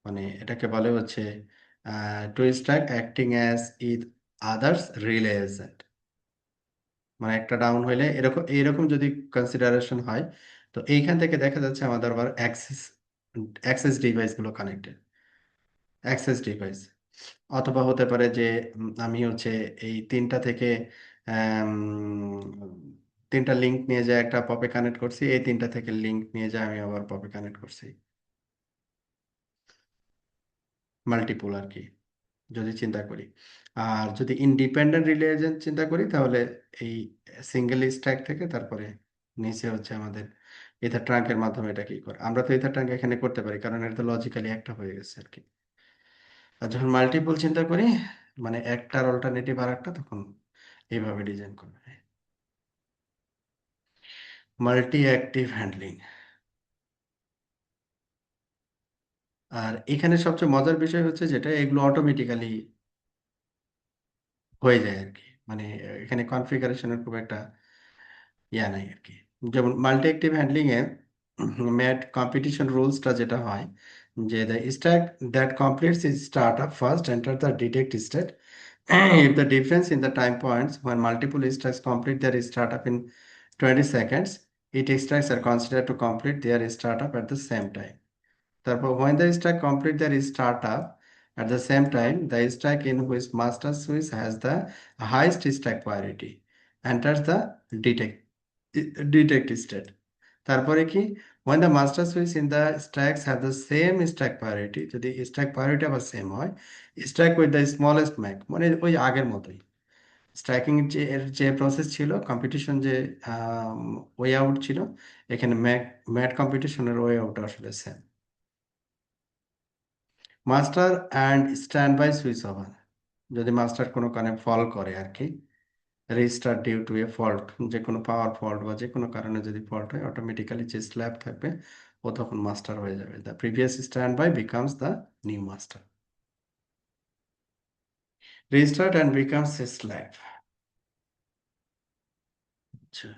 মানে এটাকে বলে হচ্ছে two stack acting as each others relay agent, মানে একটা ডাউন হইলে এরকম এইরকম যদি কনসিডারেশন হয়, তো এইখান থেকে দেখা যাচ্ছে আমাদের আবার অ্যাক্সেস অ্যাক্সেস ডিভাইস গুলো কানেক্টেড, অ্যাক্সেস ডিভাইস, অথবা হতে পারে যে আমি হচ্ছে এই তিনটা থেকে আম, তিনটা লিংক নিয়ে যায় একটা পপে কানেক্ট করছি, এই তিনটা থেকে লিংক নিয়ে যায় আমি আবার পপে কানেক্ট করছি, মাল্টিপুল আর কি যদি চিন্তা করি। আর যদি ইন্ডিপেন্ডেন্ট রিলেশন চিন্তা করি, তাহলে এই সিঙ্গেল স্ট্যাক থেকে তারপরে নিচে হচ্ছে আমাদের ইথার ট্রাঙ্কের মাধ্যমে এটা কি করে, আমরা তো ইথার ট্রাঙ্ক এখানে করতে পারি কারণ এটা তো লজিক্যালি একটা হয়ে গেছে আর কি। আর যখন মাল্টিপল চিন্তা করি, মানে একটার অল্টারনেটিভ আর একটা, তখন এইভাবে ডিজাইন করবে। মাল্টি অ্যাক্টিভ হ্যান্ডলিং, আর এখানে সবচেয়ে মজার বিষয় হচ্ছে যেটা এগুলো অটোমেটিক্যালি হয়ে যায় আর কি, মানে এখানে কনফিগারেশনের খুব একটা ইয়া নাই আর কি। যেমন multi active handling a mat competition রুলসটা যেটা হয়, যে the stack that completes its startup first enter the detect state. If the difference in the time points when multiple stacks complete their startup in 20 seconds, each stacks are considered to complete their startup at the same time. Therefore, when the stack complete their startup at the same time, the stack in which master switch has the highest stack priority enters the detect detect state. তারপরে কি when the master switch in the stacks have the same stack priority, যদি stack priority আবার same হয়, stack with the smallest max মানে ওই আগের মতোই stacking যে এর যে প্রসেস ছিল কম্পিটিশন যে ওয়ে আউট ছিল, এখানে ম্যাট কম্পিটিশনের ওয়ে আউট আসলে same. Master and stand by switch over, যদি মাস্টার কোনো কারণে ফল করে আর কি, register due to a fault, যে কোনো পাওয়ার ফল্ট বা যে কোনো কারণে যদি ফল্ট হয়, অটোমেটিক্যালি যে স্ল্যাব থাকবে ও তখন মাস্টার হয়ে যাবে, the previous standby becomes the new master. Registered and becomes a slave. আচ্ছা,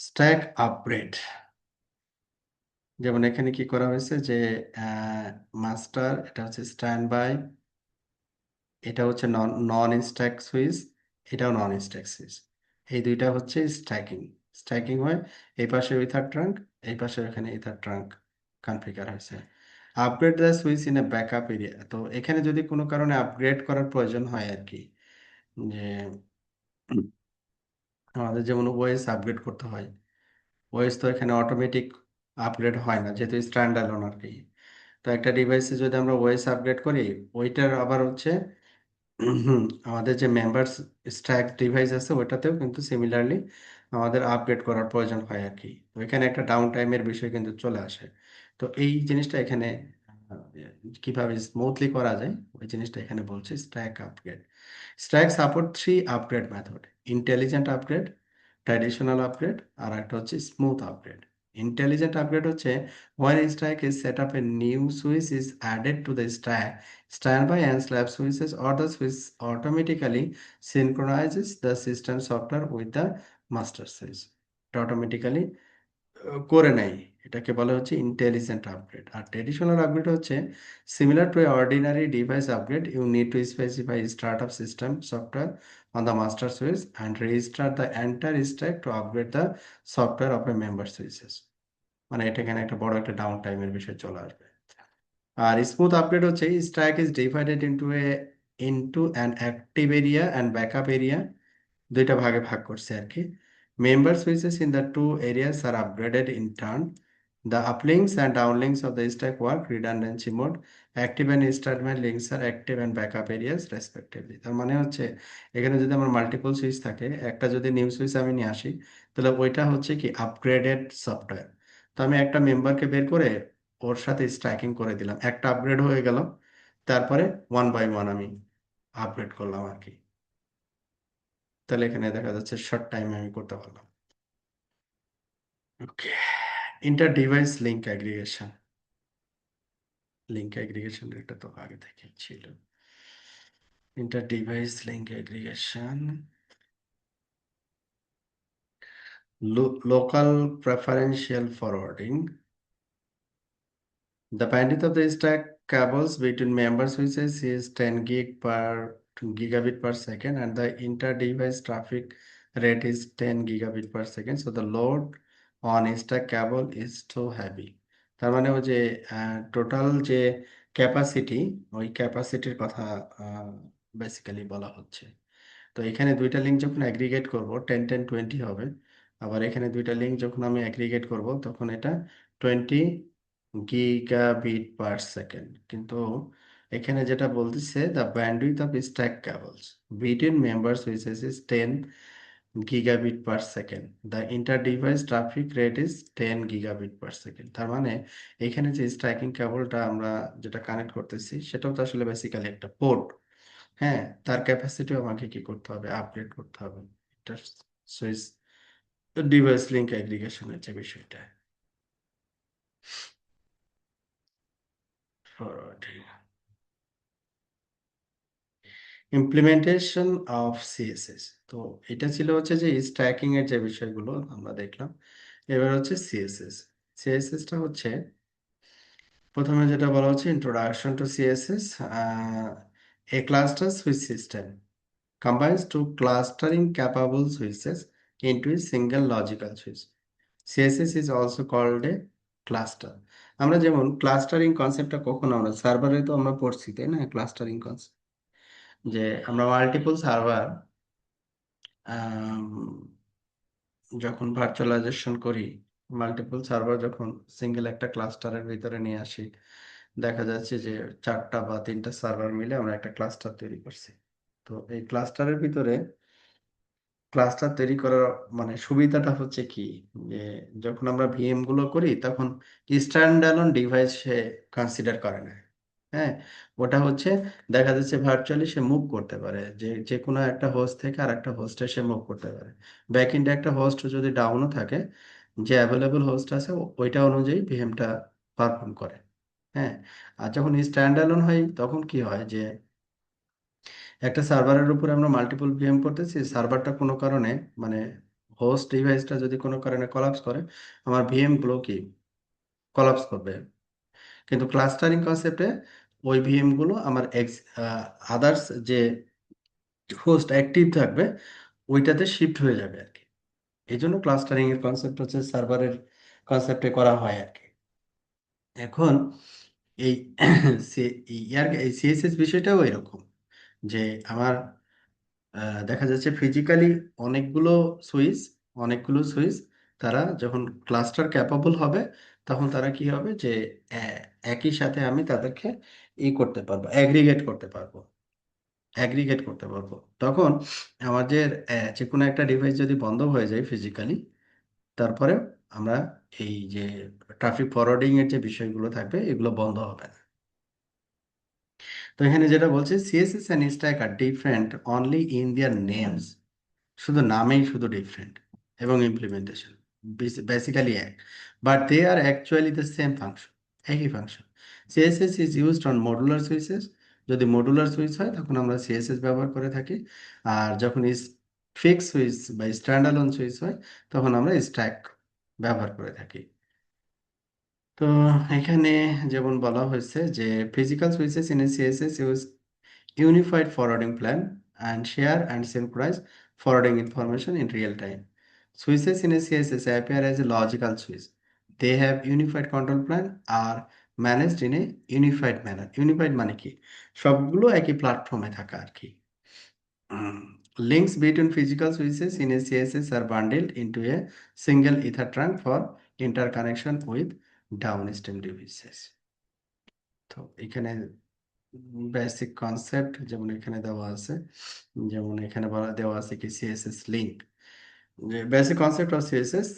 স্ট্যাক আপগ্রেড, যেমন এখানে কি করা হয়েছে যে মাস্টার এটা হচ্ছে স্ট্যান্ড বাই, এটা হচ্ছে নন নন স্ট্যাক সুইচ, এটাও নন স্ট্যাক সুইচ, এই দুইটা হচ্ছে স্ট্যাকিং। স্ট্যাকিং হয় এই পাশে ইথার ট্রাঙ্ক, এই পাশে এখানে ইথার ট্রাঙ্ক কনফিগার হয়েছে। Upgrade the switch in a backup area, তো এখানে যদি কোনো কারণে আপগ্রেড করার প্রয়োজন হয় আর কি, যে আমাদের যেমন ওএস আপগ্রেড করতে হয়, ওএস তো এখানে অটোমেটিক আপগ্রেড হয় না যেহেতু স্ট্যান্ড অ্যালোন আর কি। তো একটা ডিভাইসে যদি আমরা ওএস আপগ্রেড করি, ওইটার আবার হচ্ছে আমাদের যে মেম্বার্স স্ট্যাক ডিভাইস আছে ওটাতেও কিন্তু সিমিলারলি আমাদের আপগ্রেড করার প্রয়োজন হয় আর কি। তো এখানে একটা ডাউন টাইমের বিষয় কিন্তু চলে আসে। তো এই জিনিসটা এখানে আহ, কিভাবে স্মুথলি করা যায় ওই জিনিসটা এখানে বলছে stack upgrade. Stack support three upgrade method: intelligent upgrade, traditional upgrade, আর একটা হচ্ছে স্মুথ আপগ্রেড। ইন্টেলিজেন্ট আপগ্রেড হচ্ছে when a stack is set up, a new switch is added to the stack. Standby and slab switches or the switch automatically synchronizes the system software with the master switch. এটা automatically করে নেয়, এটাকে বলা হচ্ছে intelligent upgrade. আর traditional upgrade হচ্ছে similar to ordinary device upgrade, you need to specify startup system software on the master switch and restart the entire stack to upgrade the software of a member switches। মানে এটা এখানে একটা বড় একটা down টাইমের বিষয় চলে আসবে। আর স্মুথ আপগ্রেড হচ্ছে stack is divided into an active area and backup area, দুইটা ভাগে ভাগ করছে আর কি। Member switches in the two areas are upgraded in turn, the uplinks and downlinks of the stack work redundancy mode, active and statement links are active and backup areas respectively. তার মানে হচ্ছে এখানে যদি আমার মাল্টিপল সুইচ থাকে, একটা যদি new switch আমি নিয়ে আসি, তাহলে ওইটা হচ্ছে কি আপগ্রেডেড সফটওয়্যার। তো আমি একটা মেম্বারকে বের করে ওর সাথে স্ট্যাকিং করে দিলাম, একটা আপগ্রেড হয়ে গেল, তারপরে ওয়ান বাই ওয়ান আমি আপগ্রেড করলাম আর কি। তাহলে এখানে দেখা যাচ্ছে শর্ট টাইমে আমি করতে পারলাম। Okay, inter device link aggregation. Link aggregation এটা তো আগে থেকে ছিল। Inter device link aggregation, local preferential forwarding. The bandwidth of the stack cables between member switches is 10 gigabit per second, and the inter-device traffic rate is 10 gigabit per second. So the load on a stack cable is too heavy. তার মানে ও যে total যে capacity, ওই ক্যাপাসিটির কথা basically বলা হচ্ছে। তো এখানে দুইটা লিঙ্ক যখন অ্যাগ্রিগেট করব 10 10 20 হবে। আবার এখানে দুইটা লিঙ্ক যখন আমি অ্যাগ্রিগেট করব তখন এটা 20 গিগাবিট পার সেকেন্ড। কিন্তু এখানে যেটা বলতেছে the bandwidth of stack cables between member switches is 10 gigabit per second, the inter device traffic rate is 10 gigabit per second. তার মানে এখানে যে স্ট্যাকিং কেবলটা আমরা যেটা কানেক্ট করতেছি সেটাও তো আসলে বেসিক্যালি একটা পোর্ট। হ্যাঁ, তার ক্যাপাসিটিও আমাকে কি করতে হবে, আপগ্রেড করতে হবে। এটা সুইচ ডিভাইস লিঙ্ক অ্যাগ্রিগেশনের যে বিষয়টা। Forwarding, implementation of CSS. তো এটা ছিল হচ্ছে যে স্ট্যাকিং এর যে বিষয়গুলো আমরা দেখলাম। এবার হচ্ছে সিএসএস। সিএসএসটা হচ্ছে প্রথমে যেটা বলা হচ্ছে introduction to CSS, A cluster switch system combines two clustering capable switches into a single logical switch. CSS is also called a cluster. আমরা যেমন ক্লাস্টারিং কনসেপ্টটা কখন আমরা সার্ভারে তো আমরা পড়ছি তাই না, ক্লাস্টারিং কনসেপ্ট যে আমরা মাল্টিপল সার্ভার যখন ভার্চুয়ালাইজেশন করি, মাল্টিপল সার্ভার যখন সিঙ্গেল একটা ক্লাস্টারের ভিতরে নিয়ে আসি, দেখা যাচ্ছে যে 4টা বা 3টা সার্ভার মিলে আমরা একটা ক্লাস্টার তৈরি করছি। তো এই ক্লাস্টারের ভিতরে ক্লাস্টার তৈরি করার মানে সুবিধাটা হচ্ছে কি, যে যখন আমরা ভিএম গুলো করি তখন স্ট্যান্ড অ্যালোন ডিভাইস সে কনসিডার করে না। হ্যাঁ, ওটা হচ্ছে দেখা যাচ্ছে ভার্চুয়ালি সে মুভ করতে পারে, যে যে কোনো একটা হোস্ট থেকে আর একটা হোস্টে সে মুভ করতে পারে। ব্যাক এন্ডে একটা হোস্ট যদি ডাউনও থাকে, যে অ্যাভেলেবল হোস্ট আছে ওইটা অনুযায়ী ভিএমটা পারফর্ম করে। হ্যাঁ, আর যখন স্ট্যান্ড অ্যালোন হয় তখন কি হয় যে একটা সার্ভারের উপরে আমরা মাল্টিপল ভিএম করতেছি, সার্ভারটা কোনো কারণে মানে হোস্ট ডিভাইসটা যদি কোনো কারণে কলাপস করে, আমার ভিএম গুলো কি কলাপস করবে। কিন্তু ক্লাস্টারিং কনসেপ্টে ওই ভিএম গুলো আমার আদার্স যে হোস্ট অ্যাক্টিভ থাকবে ওইটাতে শিফট হয়ে যাবে আর কি। এই জন্য ক্লাস্টারিং এর কনসেপ্ট হচ্ছে সার্ভারের কনসেপ্টে করা হয় আর কি। এখন এই এই সিএসএস বিষয়টাও এরকম, যে আমার দেখা যাচ্ছে ফিজিক্যালি অনেকগুলো সুইচ অনেকগুলো সুইচ, তারা যখন ক্লাস্টার ক্যাপাবল হবে তখন তারা কি হবে যে একই সাথে আমি তাদেরকে করতে পারবো, অ্যাগ্রিগেট করতে পারবো। তখন আমাদের যে কোনো একটা ডিভাইস যদি বন্ধ হয়ে যায় ফিজিক্যালি, তারপরে আমরা এই যে ট্রাফিক ফরওয়ার্ডিং এর যে বিষয়গুলো থাকবে এগুলো বন্ধ হবে না। তো এখানে যেটা বলছে CSS and stack are different only in their names, শুধু নামেই শুধু ডিফারেন্ট এবং ইমপ্লিমেন্টেশন বেসিক্যালি এক, but they are actually the same function, একই ফাংশন। CSS is used on modular switches, যদি মডুলার সুইচ হয় তখন আমরা সিএসএস ব্যবহার করে থাকি, আর যখন ফিক্স সুইচ বা স্ট্যান্ড অ্যালোন সুইচ হয় তখন আমরা স্ট্যাক ব্যবহার করে থাকি। তো এখানে যেমন বলা হয়েছে যে physical switches in CSS use unified forwarding plan and share and synchronize forwarding information in real time. Switches in a CSS appear as a logical switch. They have unified control plan, are managed in a unified manner. Unified মানে কি, সবগুলো একই প্ল্যাটফর্মে থাকা আর কি। Links between physical switches in a CSS are bundled into a single ether trunk for interconnection with downstream devices. তো এখানে basic concept যেমন এখানে দেওয়া আছে, যেমন এখানে দেওয়া আছে কি সিএসএস লিংক, যে basic concept of CSS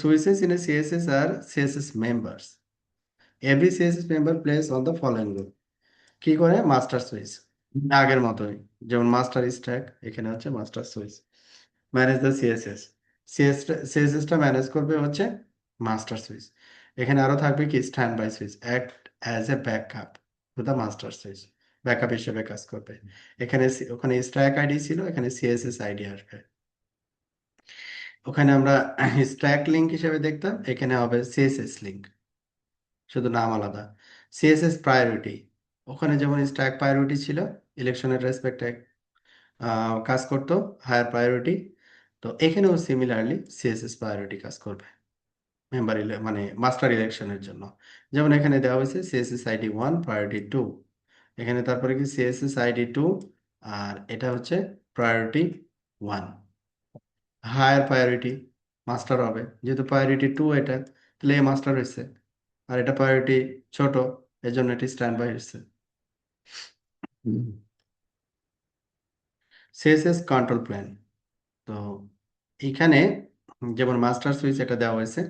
switches in a CSS are CSS members, every CSS member place on the following rule. কি করে, মাস্টার সুইচ আগের মতোই, যেমন মাস্টার স্ট্যাক এখানে হচ্ছে master switch manage the CSS, সিএসএসটা ম্যানেজ করবে হচ্ছে মাস্টার সুইচ। এখানে আরো থাকবে কি stand by switch, act as a backup to the master switch, backup হিসেবে কাজ করবে। এখানে ওখানে স্ট্যাক আইডি ছিল, এখানে সিএসএস আইডি আসবে। ওখানে আমরা স্ট্যাক লিংক হিসেবে দেখতাম, এখানে হবে সিএসএস লিংক, শুধু নাম আলাদা। সিএসএস প্রায়োরিটি, ওখানে যেমন স্ট্যাক প্রায়োরিটি ছিল, ইলেকশনের রেসপেক্টে কাজ করতো হায়ার প্রায়োরিটি, তো এখানেও সিমিলারলি সিএসএস প্রায়োরিটি কাজ করবে মানে মাস্টার ইলেকশনের জন্য। যেমন এখানে দেওয়া হয়েছে সিএসএস আইডি 1 প্রায়োরিটি 2, এখানে তারপরে কি সিএসএস আইডি 2, আর এটা হচ্ছে প্রায়োরিটি 1, হায়ার প্রায়োরিটি মাস্টার হবে, যেহেতু প্রায়োরিটি 2 এটা, তাহলে এ মাস্টার হয়েছে, আর এটা প্রায়োরিটি ছোট, এর জন্য এটি স্ট্যান্ড বাই হয়েছে। সিএসএস কন্ট্রোল প্ল্যান, তো এখানে যেমন মাস্টার সুইচ এটা দেওয়া হয়েছে,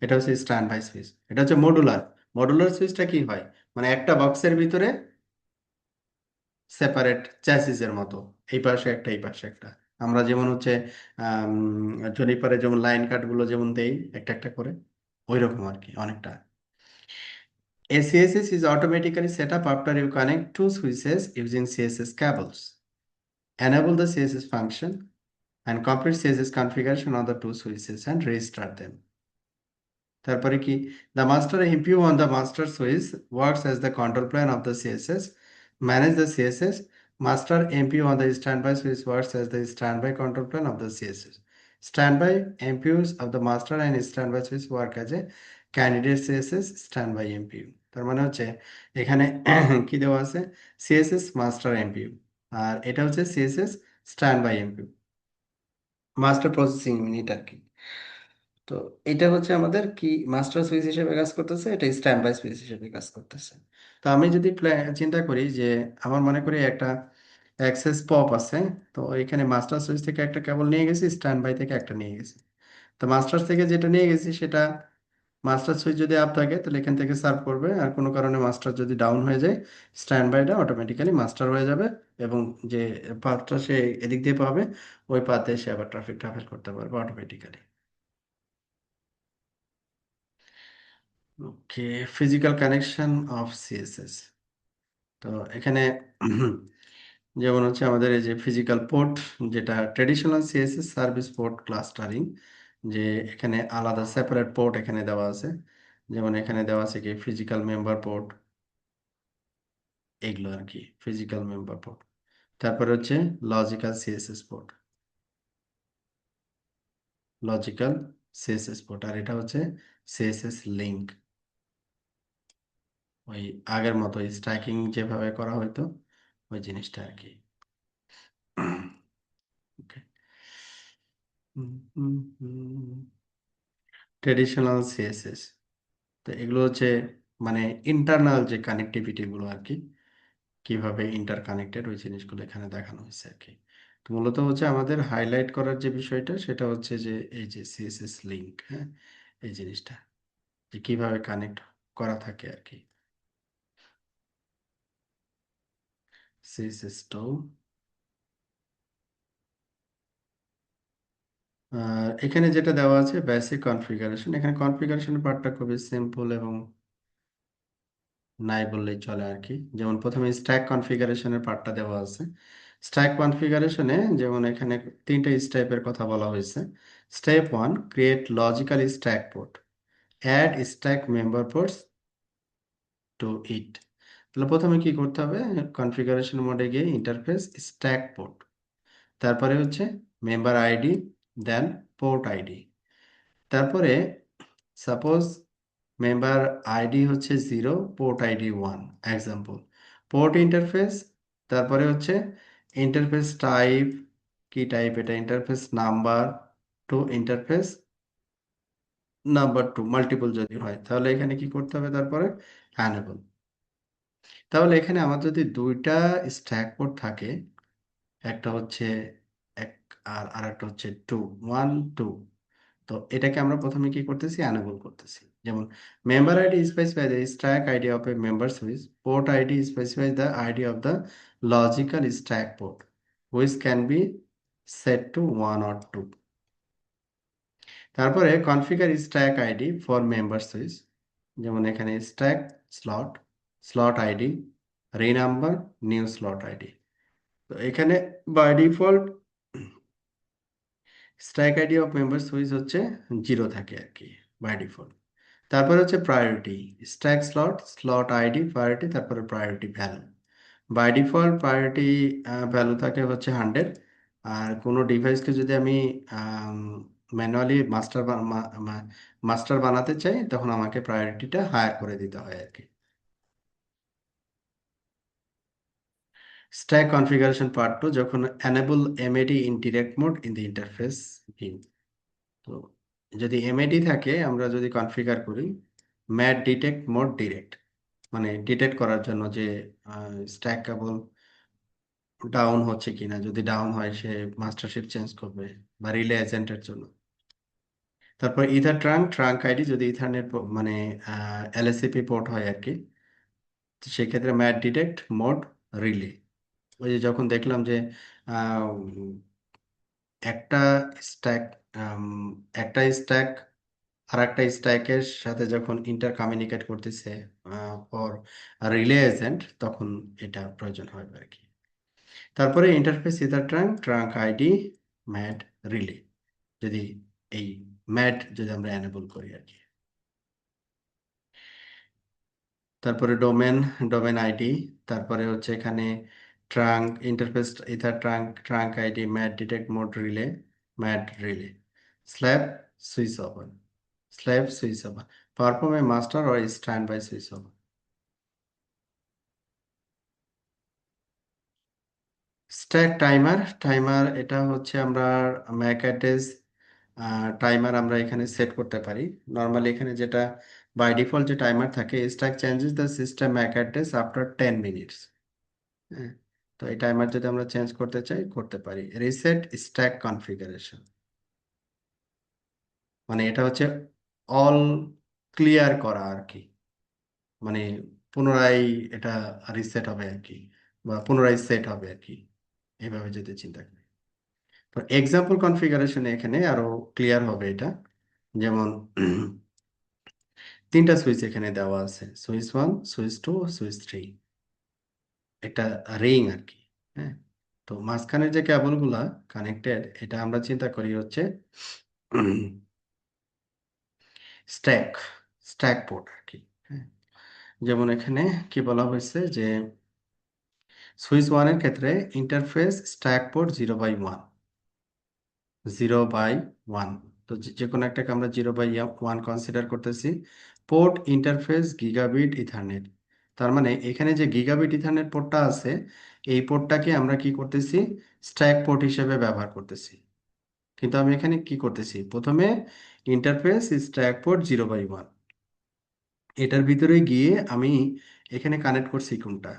এটা হচ্ছে স্ট্যান্ড বাই সুইচ, এটা হচ্ছে মডুলার। মডুলার সুইচটা কি হয়, মানে একটা বক্সের ভিতরে সেপারেট চ্যাসিসের মতো, এই পাশে একটা এই পাশে একটা, আমরা যেমন হচ্ছে জনিপারে যেমন লাইন কাট গুলো যেমন দেই একটা একটা করে, ওই রকম আর কি অনেকটা। A CSS is automatically set up after you connect two switches using CSS cables. Enable the CSS function and complete CSS configuration on the two switches and restart them. তারপরে কি, the master MPU on the master switch works as the control plane of the CSS, manage the CSS. Master MPU on the standby switch works as the standby control plane of the CSS. Standby MPUs of the master and standby switch work as a candidate CSS standby MPU. তার মানে হচ্ছে এখানে কি দেওয়া আছে, CSS master MPU, আর এটা হচ্ছে CSS standby MPU, master processing unit আর কি। তো এটা হচ্ছে আমাদের কি মাস্টার সুইচ হিসেবে কাজ করতেছে, এটা স্ট্যান্ড বাই সুইচ হিসেবে কাজ করতেছে। তো আমি যদি চিন্তা করি যে আমার মনে করি একটা অ্যাক্সেস পপ আছে, তো এখানে মাস্টার সুইচ থেকে একটা কেবল নিয়ে গেছি, স্ট্যান্ড বাই থেকে একটা নিয়ে গেছি। তো মাস্টার থেকে যেটা নিয়ে গেছি সেটা, মাস্টার সুইচ যদি আপ থাকে তাহলে এখান থেকে সার্ভ করবে, আর কোনো কারণে মাস্টার যদি ডাউন হয়ে যায় স্ট্যান্ড বাইটা অটোমেটিক্যালি মাস্টার হয়ে যাবে, এবং যে পাথটা সে এদিক দিয়ে পাবে ওই পাথে সে আবার ট্রাফিক ট্রাভেল করতে পারবে অটোমেটিক্যালি। ওকে, ফিজিক্যাল কানেকশন অফ সিএসএস। তো এখানে যেমন হচ্ছে আমাদের এই যে ফিজিক্যাল পোর্ট, যেটা traditional CSS service port clustering, যে এখানে আলাদা সেপারেট পোর্ট এখানে দেওয়া আছে। যেমন এখানে দেওয়া আছে কি ফিজিক্যাল মেম্বার পোর্ট, এগুলো আর কি ফিজিক্যাল মেম্বার পোর্ট। তারপরে হচ্ছে logical CSS port, logical CSS port, আর এটা হচ্ছে সিএসএস লিঙ্ক, ওই আগের মতো স্ট্যাকিং যেভাবে করা হতো ওই জিনিসটা আর কি। ট্রেডিশনাল সিএসএস, তো এগুলো হচ্ছে মানে ইন্টারনাল যে কানেক্টিভিটি গুলো আর কি, কিভাবে ইন্টার কানেক্টেড ওই জিনিসগুলো এখানে দেখানো হয়েছে আর কি। তো মূলত হচ্ছে আমাদের হাইলাইট করার যে বিষয়টা সেটা হচ্ছে যে এই যে সিএসএস লিঙ্ক, হ্যাঁ, এই জিনিসটা যে কিভাবে কানেক্ট করা থাকে আর কি। সিএসএস টো, আর এখানে যেটা দেওয়া আছে বেসিক কনফিগারেশন, এখানে কনফিগারেশনের পার্টটা খুবই সিম্পল এবং নাই বললেই চলে আর কি। যেমন প্রথমে স্ট্যাক কনফিগারেশনের পার্টটা দেওয়া আছে। স্ট্যাক কনফিগারেশনে যেমন এখানে তিনটা স্টেপের কথা বলা হয়েছে। Step 1, create logical stack port, add stack member ports to it. তাহলে প্রথমে কি করতে হবে, কনফিগারেশন মোডে গিয়ে ইন্টারফেস স্ট্যাক পোর্ট, তারপরে হচ্ছে member ID, then port ID. তারপরে সাপোজ মেম্বার আইডি হচ্ছে 0, port ID 1, example port interface. তারপরে হচ্ছে ইন্টারফেস টাইপ, কি টাইপ এটা, interface number two interface number two, multiple যদি হয় তাহলে এখানে কি করতে হবে, তারপরে অ্যানেবল। তাহলে এখানে আমার যদি দুইটা স্ট্যাক পোর্ট থাকে, একটা হচ্ছে এক, আর আরেকটা হচ্ছে টু, 1 2, তো এটাকে আমরা প্রথমে কি করতেছি, অ্যানেবল করতেছি। যেমন member ID specify the stack ID of a member switch, port ID specify the ID of the logical stack port which can be set to 1 or 2। তারপরে configure stack ID for member switch, যেমন এখানে stack slot, slot ID, renumber, new slot ID. তো এখানে by default stack ID of member switch হচ্ছে 0 থাকে আর কি by default. তারপরে হচ্ছে priority, stack slot, slot ID, priority, তারপরে priority value. By default priority value থাকে হচ্ছে 100, আর কোনো ডিভাইসকে যদি আমি ম্যানুয়ালি মাস্টার বানাতে চাই তখন আমাকে প্রায়োরিটিটা হায়ার করে দিতে হয় আর কি। স্ট্যাক কনফিগারেশন পার্ট 2, যখন enable MAD in direct mode in the interface view. তো যদি এমএডি থাকে আমরা যদি কনফিগার করি ম্যাট ডিটেক্ট মোড ডিরেক্ট, মানে ডিটেক্ট করার জন্য যে স্ট্যাক কেবল ডাউন হচ্ছে কিনা, যদি ডাউন হয় সে মাস্টারশিপ চেঞ্জ করবে, বা রিলে এজেন্টের জন্য। তারপর ইথার ট্রাঙ্ক, ট্রাঙ্ক আইডি যদি ইথারনেট মানে এলএসসিপি পোর্ট হয় আর কি, তো সেক্ষেত্রে ম্যাট ডিটেক্ট মোড রিলে। ওই যে যখন দেখলাম যে আহ, একটা স্ট্যাক একটা স্ট্যাক আর একটা স্ট্যাকের সাথে যখন ইন্টার কমিউনিকেট করতেছে ফর রিলে এজেন্ট, তখন এটা প্রয়োজন হয় আর কি। তারপরে interface ether trunk, trunk ID, MAD relay, যদি এই ম্যাট যদি আমরা এনেবল করি আর কি। তারপরে ডোমেন, ডোমেন আইডি, তারপরে হচ্ছে এখানে trunk interface, ether trunk, trunk ID, MAD detect mode relay, MAD relay, slave switch over, slave switch over, perform a master or stand by switch over. Stack timer, timer এটা হচ্ছে আমরা Mac address timer আমরা এখানে set করতে পারি। Normally এখানে যেটা by default যে টাইমার থাকে, stack changes the system Mac address after 10 minutes. হ্যাঁ, তো এই টাইমার যদি আমরা চেঞ্জ করতে চাই করতে পারি। রিসেট স্ট্যাক কনফিগারেশন, মানে এটা হচ্ছে অল ক্লিয়ার করা আর কি, মানে পুনরায় এটা রিসেট হবে আর কি, বা পুনরায় সেট হবে আর কি, এইভাবে যদি চিন্তা করি। তো এক্সাম্পল কনফিগারেশনে এখানে আরো ক্লিয়ার হবে এটা। যেমন তিনটা সুইচ এখানে দেওয়া আছে, সুইচ 1, সুইচ 2, সুইচ 3, একটা রিং আর কি। হ্যাঁ, তো মাঝখানে যে কেবলগুলা কানেক্টেড, এটা আমরা চিন্তা করি হচ্ছে স্ট্যাক, স্ট্যাক পোর্ট আর কি। হ্যাঁ, যেমন এখানে কি বলা হয়েছে যে সুইচ 1 এর ক্ষেত্রে ইন্টারফেস স্ট্যাক পোর্ট 0/1, 0/1। তো যে যে কোনো একটাকে আমরা 0/1 কনসিডার করতেছি। পোর্ট ইন্টারফেস গিগাবিট ইথারনেট, তার মানে এখানে যে গিগাবিট ইথারনেট পোর্টটা আছে, এই পোর্টটাকে আমরা কি করতেছি, স্ট্যাক পোর্ট হিসেবে ব্যবহার করতেছি। কিন্তু আমি এখানে কি করতেছি, প্রথমে ইন্টারফেস স্ট্যাক পোর্ট 0/1, এটার ভিতরে গিয়ে আমি এখানে কানেক্ট করছি কোনটা,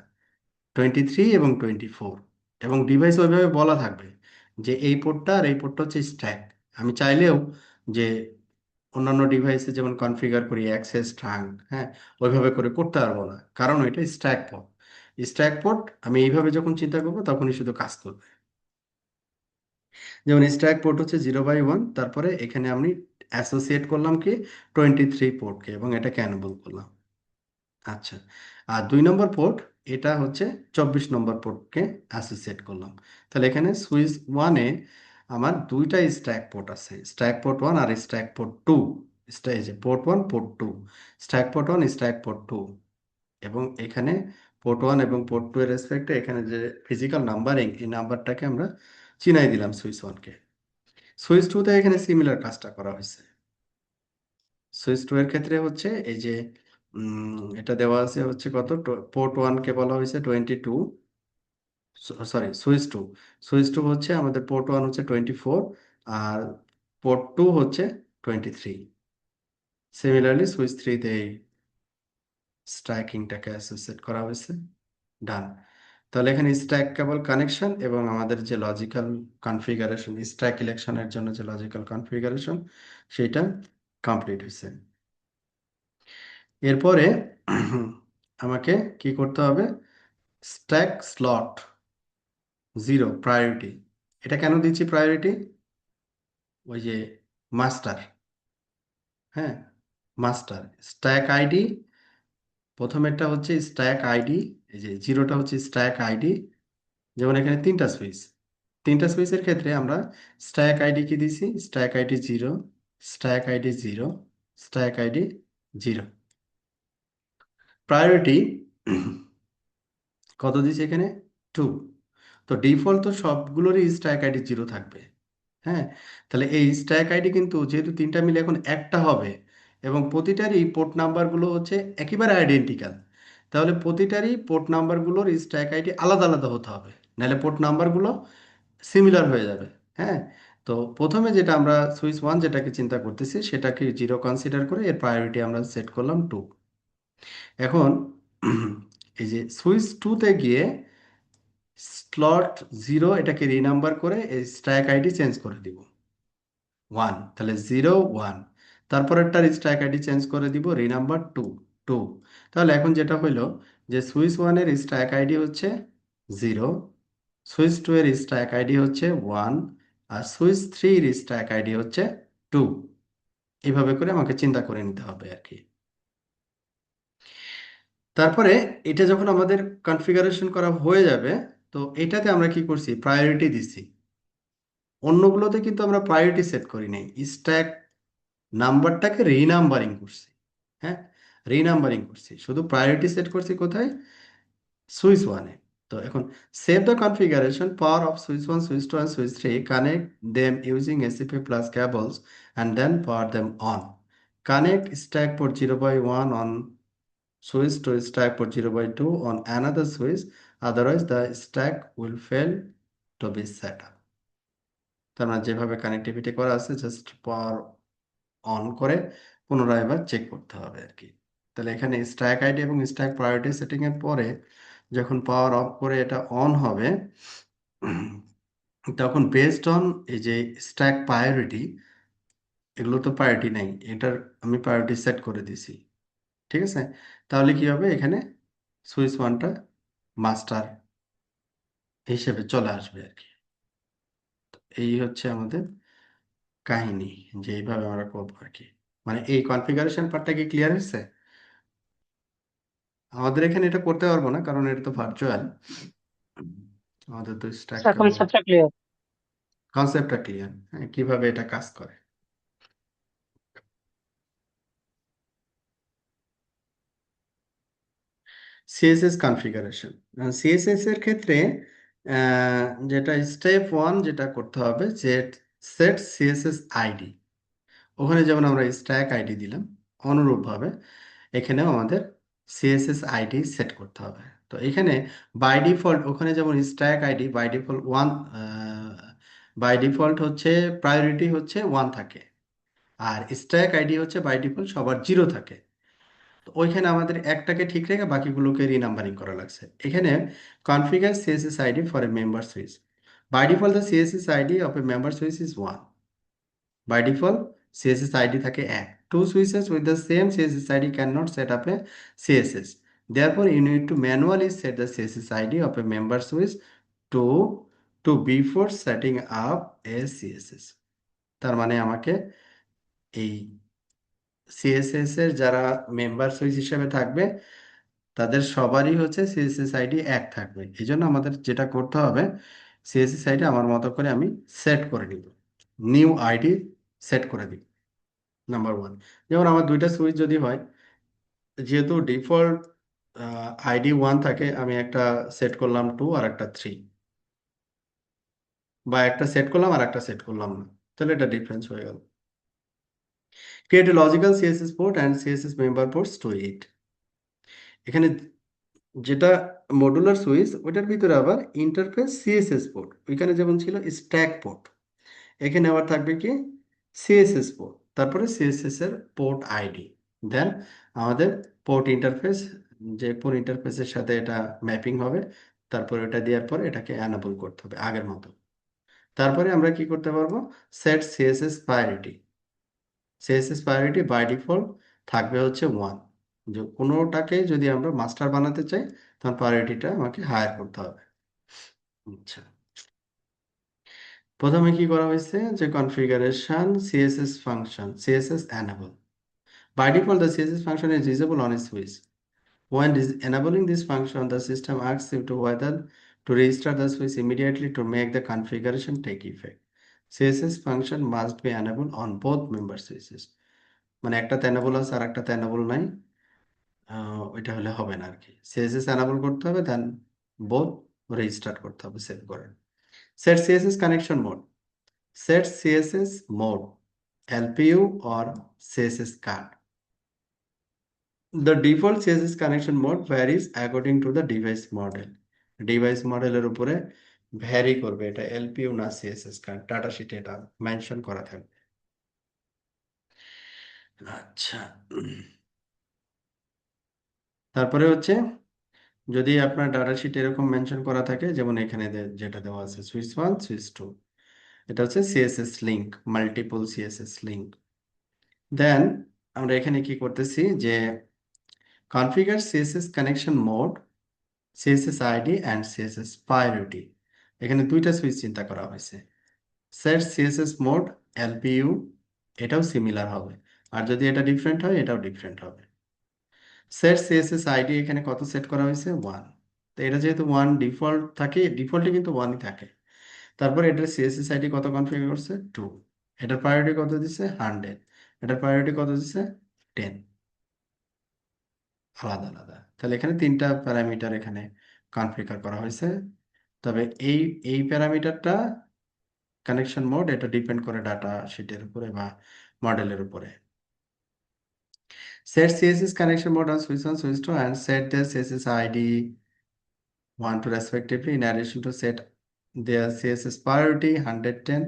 23 এবং 24, এবং ডিভাইস ওইভাবে বলা থাকবে যে এই পোর্টটা আর এই পোর্টটা হচ্ছে স্ট্যাক। আমি চাইলেও যে অন্যান্য ডিভাইসে যেমন কনফিগার করি অ্যাক্সেস ট্রাঙ্ক, হ্যাঁ, ওইভাবে করে করতে পারবো না, কারণ এটা স্ট্যাক পোর্ট। স্ট্যাক পোর্ট আমি এইভাবে যখন চিন্তা করবো তখনই শুধু কাজ করবে। যেমন স্ট্যাক পোর্ট হচ্ছে 0/1, তারপরে এখানে আমি অ্যাসোসিয়েট করলাম কি 23 পোর্টকে, এবং এটাকে এনেবল করলাম। আচ্ছা, আর 2 নম্বর পোর্ট, এটা হচ্ছে 24 নম্বর পোর্টকে অ্যাসোসিয়েট করলাম। তাহলে এখানে সুইচ 1-এ আমার দুইটা স্ট্যাক পোর্ট আছে, স্ট্যাক পোর্ট 1 আর স্ট্যাক পোর্ট 2। যে port 1 port 2, stack port 1 stack port 2, এবং এখানে পোর্ট 1 এবং পোর্ট 2 এর রেসপেক্টে এখানে যে ফিজিক্যাল নাম্বারিং, এই নাম্বারটাকে আমরা চিনাই দিলাম সুইচ 1-কে। সুইচ 2-তে এখানে সিমিলার কাজটা করা হয়েছে। সুইচ 2 এর ক্ষেত্রে হচ্ছে এই যে এটা দেওয়া আছে হচ্ছে কত, পোর্ট 1 কে বলা হয়েছে 22, সরি সুইচ 2, সুইচ 2 হচ্ছে আমাদের পোর্ট 1 হচ্ছে 24, আর পোর্ট 2 হচ্ছে 23। সিমিলারলি সুইচ 3-তে এই স্ট্যাকিংটাকে অ্যাসোসিয়েট করা হয়েছে। ডান। তাহলে এখানে স্ট্যাক কেবল কানেকশন এবং আমাদের যে লজিক্যাল কনফিগারেশন, স্ট্যাক ইলেকশনের জন্য যে লজিক্যাল কনফিগারেশন, সেটা কমপ্লিট হয়েছে। এরপরে আমাকে কি করতে হবে, স্ট্যাক স্লট 0 প্রায়োরিটি। এটা কেন দিচ্ছি প্রায়োরিটি, ওই যে মাস্টার, হ্যাঁ, মাস্টার স্ট্যাক আইডি, প্রথমেরটা হচ্ছে স্ট্যাক আইডি, এই যে 0টা হচ্ছে স্ট্যাক আইডি। যেমন এখানে তিনটা সুইচ, তিনটা সুইচের ক্ষেত্রে আমরা স্ট্যাক আইডি কি দিছি, stack ID 0, stack ID 0, stack ID 0। Priority কত দিছি এখানে, 2। তো ডিফল্ট তো সবগুলোরই স্ট্যাক আইডি 0 থাকবে। হ্যাঁ, তাহলে এই স্ট্যাক আইডি কিন্তু যেহেতু তিনটা মিলে এখন একটা হবে, এবং প্রতিটারই পোর্ট নাম্বারগুলো হচ্ছে একেবারে আইডেন্টিক্যাল, তাহলে প্রতিটারই পোর্ট নাম্বারগুলোর স্ট্যাক আইডি আলাদা আলাদা হতে হবে, নাহলে পোর্ট নাম্বারগুলো সিমিলার হয়ে যাবে। হ্যাঁ, তো প্রথমে যেটা আমরা সুইচ 1 যেটাকে চিন্তা করতেছি সেটাকে 0 কনসিডার করে এর প্রায়োরিটি আমরা সেট করলাম 2। এখন এই যে সুইচ 2-তে গিয়ে স্লট 0 এটাকে রিনাম্বার করে এই স্ট্যাক আইডি চেঞ্জ করে দিব 1, তাহলে 0 1, তারপরেরটার স্ট্যাক আইডি চেঞ্জ করে দিব রিনাম্বার 2 2। তাহলে এখন যেটা হইলো যে সুইচ 1 এর স্ট্যাক আইডি হচ্ছে 0, সুইচ 2 এর স্ট্যাক আইডি হচ্ছে 1, আর সুইচ 3 এর স্ট্যাক আইডি হচ্ছে 2। এইভাবে করে আমাকে চিন্তা করে নিতে হবে আর কি। তারপরে এটা যখন আমাদের কনফিগারেশন করা হয়ে যাবে, তো এটাতে আমরা কি করছি, প্রায়োরিটি দিছি। অন্যগুলোতে কিন্তু আমরা প্রায়োরিটি সেট করি নাই, স্ট্যাক নাম্বারটাকে রিনাম্বারিং করছি। হ্যাঁ, রিনাম্বারিং করছি, শুধু প্রায়োরিটি সেট করছি কোথায়, সুইচ ওয়ানে। তো এখন save the configuration power off switch one, switch two and switch three, connect them using ACP plus cables and then power them on. Connect stack port 0 by 1 on switch to stack port 0 by 2 on another switch, otherwise the stack will fail to be set up. তার মানে যেভাবে connectivity করা আছে just power on করে পুনরায় এবার check করতে হবে আর কি। তাহলে এখানে স্ট্যাক আইডি এবং স্ট্যাক প্রায়োরিটি সেটিং এর পরে যখন পাওয়ার অফ করে এটা অন হবে, তখন বেসড অন এই যে স্ট্যাক প্রায়োরিটি, এগুলো তো প্রায়োরিটি নেই, এটার আমি প্রায়োরিটি সেট করে দিছি, ঠিক আছে। তাহলে কি হবে, এখানে সুইচ ওয়ানটা মাস্টার হিসেবে চলে আসবে আর কি। এই হচ্ছে আমাদের কাহিনী, যে এইভাবে আমরা করবো আর কি। মানে এই কনফিগারেশন পার্টটা কি ক্লিয়ার হয়েছে? আমাদের এখানে এটা করতে পারবো না, কারণ এটা তো ভার্চুয়াল, আমাদের তো স্ট্যাক স্যার কেবল। কনসেপ্টটা ক্লিয়ার। কনসেপ্টটা ক্লিয়ার, হ্যাঁ, কিভাবে এটা কাজ করে। সিএসএস কনফিগারেশন, সিএসএস এর ক্ষেত্রে যেটা স্টেপ ওয়ান যেটা করতে হবে, যে সেট সিএসএস আইডি। ওখানে যেমন আমরা স্ট্যাক আইডি দিলাম, অনুরূপভাবে এখানেও আমাদের সিএসএস আইডি সেট করতে হবে। তো এখানে বাই ডিফল্ট ওখানে যেমন stack ID by default one, by default হচ্ছে প্রায়োরিটি হচ্ছে ওয়ান থাকে, আর স্ট্যাক আইডি হচ্ছে বাই ডিফল্ট সবার জিরো থাকে। তো ওইখানে আমাদের একটাকে ঠিক রেখে বাকিগুলোকে রিনাম্বারিং করা লাগছে। এখানে configure CSS ID for a member switch, by default the CSS ID of a member switch is one. By default CSS ID থাকে এক। Two switches with the same CSS ID can not set up a CSS, therefore you need to manually set the css id of a member switch to before setting up a css। তার মানে আমাকে এই CSS এর যারা member switch হিসেবে থাকবে তাদের সবারই হচ্ছে সিএসএস আইডি এক থাকবে। এই জন্য আমাদের যেটা করতে হবে, সিএসএস আইডি আমার মতো করে আমি সেট করে নিব, নিউ আইডি সেট করে দিব, নাম্বার ওয়ান। যেমন আমার দুইটা সুইচ যদি হয়, যেহেতু ডিফল্ট আইডি ওয়ান থাকে, আমি একটা সেট করলাম টু আর একটা থ্রি, বা একটা সেট করলাম আর একটা সেট করলাম না, তাহলে এটা ডিফারেন্স হয়ে গেল। Create a logical CSS port and CSS member ports to it. এখানে যেটা মডুলার সুইচ, ওইটার ভিতরে আবার ইন্টারফেস সিএসএস পোর্ট, ওইখানে যেমন ছিল স্ট্যাক পোর্ট, এখানে আবার থাকবে কি সিএসএস পোর্ট, তারপরে সিএসএস এর পোর্ট আইডি, দেন আমাদের পোর্ট ইন্টারফেস, যে পোর্ট ইন্টারফেসের সাথে এটা ম্যাপিং হবে, তারপরে এটা দেওয়ার পর এটাকে অ্যানাবল করতে হবে আগের মতো। তারপরে আমরা কি করতে পারবো, set CSS priority. CSS priority by default থাকবে হচ্ছে ওয়ান, যে কোনোটাকে যদি আমরা মাস্টার বানাতে চাই তখন প্রায়োরিটিটা আমাকে হায়ার করতে হবে। আচ্ছা, প্রথমে কি করা হয়েছে, যে configuration CSS function CSS enable. By default the css function is visible on a switch. When enabling this function, the system asks you to whether to restart the switch immediately to make the configuration take effect. css function must be enabled on both member switches. মানে একটাতে enable আছে আর একটাতে enable নাই, ওইটা হলে হবে না আর কি। css enable করতে হবে, দেন বোথ রিস্টার্ট করতে হবে, সেভ করে। set css connection mode, set css mode lpu or css card. The default CSS connection mode varies according to the device model. Device মডেলের উপরে ভ্যারি করবে, এটা এলপিইউ না সিএসএস কার্ড, ডাটা শিটে এটা মেনশন করা থাকবে। আচ্ছা, তারপরে হচ্ছে যদি আপনার ডাটা শিট এরকম মেনশন করা থাকে, যেমন এখানে যেটা দেওয়া আছে সুইচ ওয়ান সুইচ টু, এটা হচ্ছে CSS link, multiple CSS link. Then আমরা এখানে কি করতেছি, যে configure CSS connection mode, CSS ID and CSS priority. এখানে দুইটা সুইচ চিন্তা করা হয়েছে। সেট সিএসএস মোড এলপিইউ, এটাও সিমিলার হবে, আর যদি এটা ডিফারেন্ট হয় এটাও ডিফারেন্ট হবে। সেট সিএসএস আইডি এখানে কত সেট করা হয়েছে, ওয়ান। তো এটা যেহেতু ওয়ান ডিফল্ট থাকে, ডিফল্টে কিন্তু ওয়ানই থাকে। তারপর এটার সিএসএস আইডি কত কনফিগার করছে, টু। এটার প্রায়োরিটি কত দিছে, 100। এটার প্রায়োরিটি কত দিছে, 10। আলাদা আলাদা। তাহলে এখানে তিনটা প্যারামিটার এখানে কনফিগার করা হয়েছে। তবে এই এই প্যারামিটারটা কানেকশন মোড এটা ডিপেন্ড করে ডাটা শিটের উপরে বা মডেলের উপরে। Set CSS connection mode on switch on switch to and set the CSS ID 1 to respectively in addition to set their CSS priority 110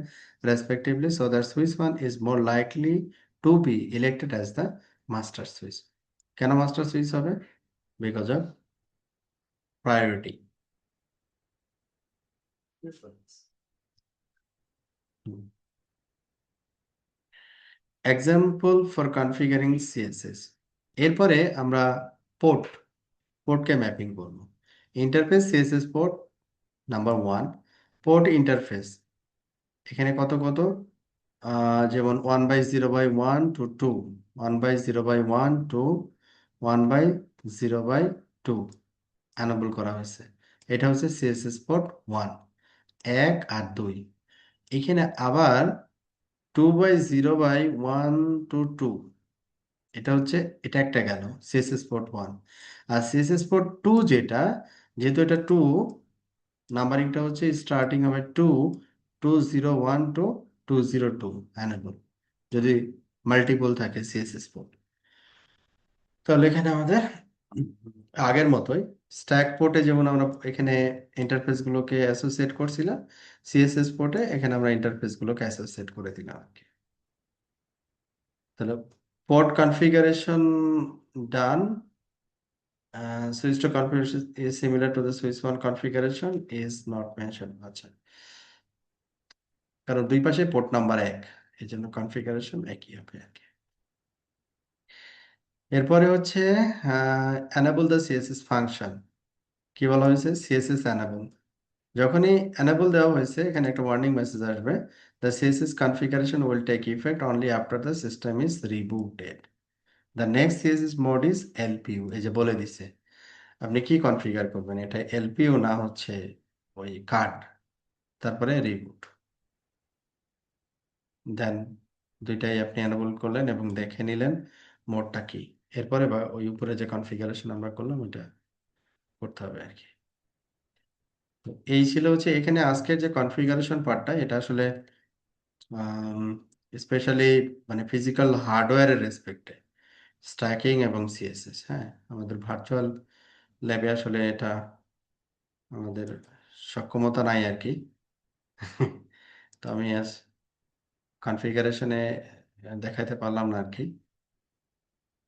respectively so that switch 1 is more likely to be elected as the master switch. কেন master switch হবে? Because of priority. Example for configuring CSS. এরপরে আমরা পোর্টকে mapping করব। Interface CSS port number 1, port interface এখানে কত কত যেমন 1/0/1 to 2, 1/0/1 to 1/0/2 enable করা হয়েছে। এটা হচ্ছে সিএসএস পোর্ট 1, 1 আর 2। এখানে আবার 2/0/1 to 2, এটা হচ্ছে এটা একটা গেল সিএসএস পোর্ট 1। আর সিএসএস পোর্ট 2 যেটা, যেহেতু এটা 2, নাম্বারিংটা হচ্ছে স্টার্টিং হবে 2/201 to 202 অ্যানাবল যদি মাল্টিপল থাকে সিএসএস পোর্ট। তাহলে এখানে আমাদের আগের মতোই স্ট্যাক পোর্টে যেমন আমরা এখানে ইন্টারফেস গুলোকে অ্যাসোসিয়েট করছিলাম, সিএসএস পোর্টে এখানে আমরা ইন্টারফেস গুলোকে অ্যাসোসিয়েট করে দিলাম আর কি। তাহলে port configuration done, switch to configuration is similar to the switch 1 configuration is not mentioned। আচ্ছা, কারণ দুই পাশে পোর্ট নাম্বার 1, এই জন্য কনফিগারেশন একই হবে আর কি। এরপরে হচ্ছে enable the CSS ফাংশন। কি বলা হয়েছে? CSS enable। যখনই enable দেওয়া হয়েছে এখানে একটা ওয়ার্নিং মেসেজ আসবে, the CSS configuration will take effect only after the system is rebooted। The next CSS mode is LPU। এই যে বলে দিছে আপনি কি কনফিগার করবেন, এটা এলপিইউ না হচ্ছে ওই কার্ড, তারপরে রিবুট। দেন দুইটাই আপনি এনাবল করলেন এবং দেখে নিলেন মোডটা কি। এরপরে বা ওই উপরে যে কনফিগারেশন আমরা করলাম ওইটা করতে হবে আর কি। তো এই ছিল হচ্ছে এখানে আজকের যে কনফিগারেশন পার্টটা, এটা আসলে স্পেশালি মানে ফিজিক্যাল হার্ডওয়্যারের রেসপেক্টে স্ট্যাকিং এবং সিএসএস। হ্যাঁ, আমাদের ভার্চুয়াল ল্যাবে আসলে এটা আমাদের সক্ষমতা নাই আর কি। তো আমি কনফিগারেশনে দেখাইতে পারলাম না আর কি।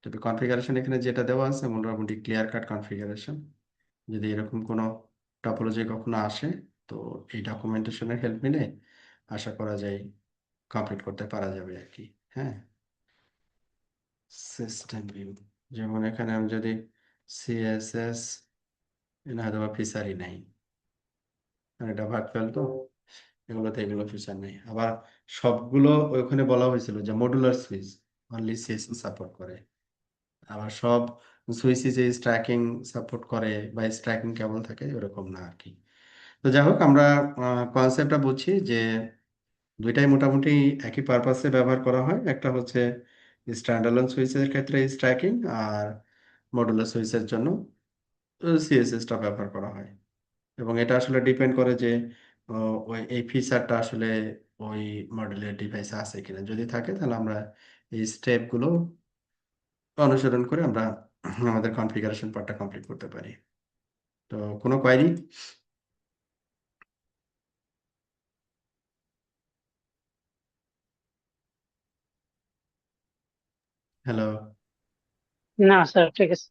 তবে কনফিগারেশন এখানে যেটা দেওয়া আছে মোটামুটি ক্লিয়ার কাট কনফিগারেশন। যদি এরকম কোনো টপোলজি কখনো আসে তো এই ডকুমেন্টেশনের হেল্প নিলে আশা করা যায় কমপ্লিট করতে পারা যাবে আর কি। হ্যাঁ, সিস্টেম ভিউ যেমন এখানে আমি যদি সিএসএস, এখানে হয়তো বা ফিচারই নাই, কারণ এটা ভার্চুয়াল তো এগুলোতে এগুলো ফিচার নেই। আবার সবগুলো ওখানে বলা হয়েছিল যে modular switch only CSS support করে। আবার সব সুইচই যে স্ট্র্যাকিং সাপোর্ট করে বা স্ট্র্যাকিং কেবল থাকে এরকম না আর কি। তো যাই হোক, আমরা কনসেপ্টটা বুঝছি যে দুইটাই মোটামুটি একই পারপাসে ব্যবহার করা হয়। একটা হচ্ছে স্ট্যান্ডালোন সুইচের ক্ষেত্রে স্ট্র্যাকিং, আর মডুলার সুইচের জন্য সিএসএসটা ব্যবহার করা হয়। এবং এটা আসলে ডিপেন্ড করে যে ওই এই ফিচারটা আসলে ওই মডেলের ডিভাইসে আছে কিনা। যদি থাকে তাহলে আমরা এই স্টেপগুলো অনুসরণ করে আমরা আমাদের কনফিগারেশন পার্টটা কমপ্লিট করতে পারি। তো কোনো কোয়েরি? হ্যালো। না স্যার, ঠিক আছে।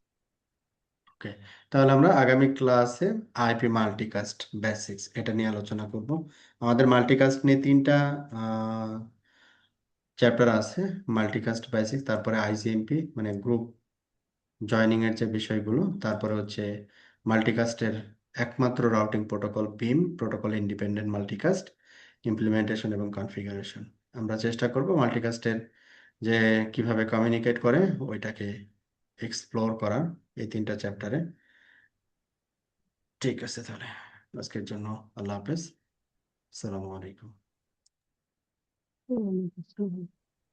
ওকে, তাহলে আমরা আগামী ক্লাসে আইপি মাল্টিকাস্ট বেসিক্স এটা নিয়ে আলোচনা করব। আমাদের মাল্টিকাস্ট নিয়ে 3টা চ্যাপ্টার আছে, মাল্টিকাস্ট বেসিক্স, তারপরে আইজিএমপি মানে গ্রুপ জয়নিং এর যে বিষয়গুলো, তারপরে হচ্ছে মাল্টিকাস্টের একমাত্র রাউটিং প্রোটোকল বিম, প্রোটোকল ইন্ডিপেন্ডেন্ট মাল্টিকাস্ট ইমপ্লিমেন্টেশন এবং কনফিগারেশন। আমরা চেষ্টা করব মাল্টিকাস্টের যে কিভাবে কমিউনিকেট করে ওইটাকে এক্সপ্লোর করার এই 3টা চ্যাপ্টারে। ঠিক আছে, তাহলে আজকের জন্য আল্লাহ হাফেজ, আসসালামু আলাইকুম। হুম,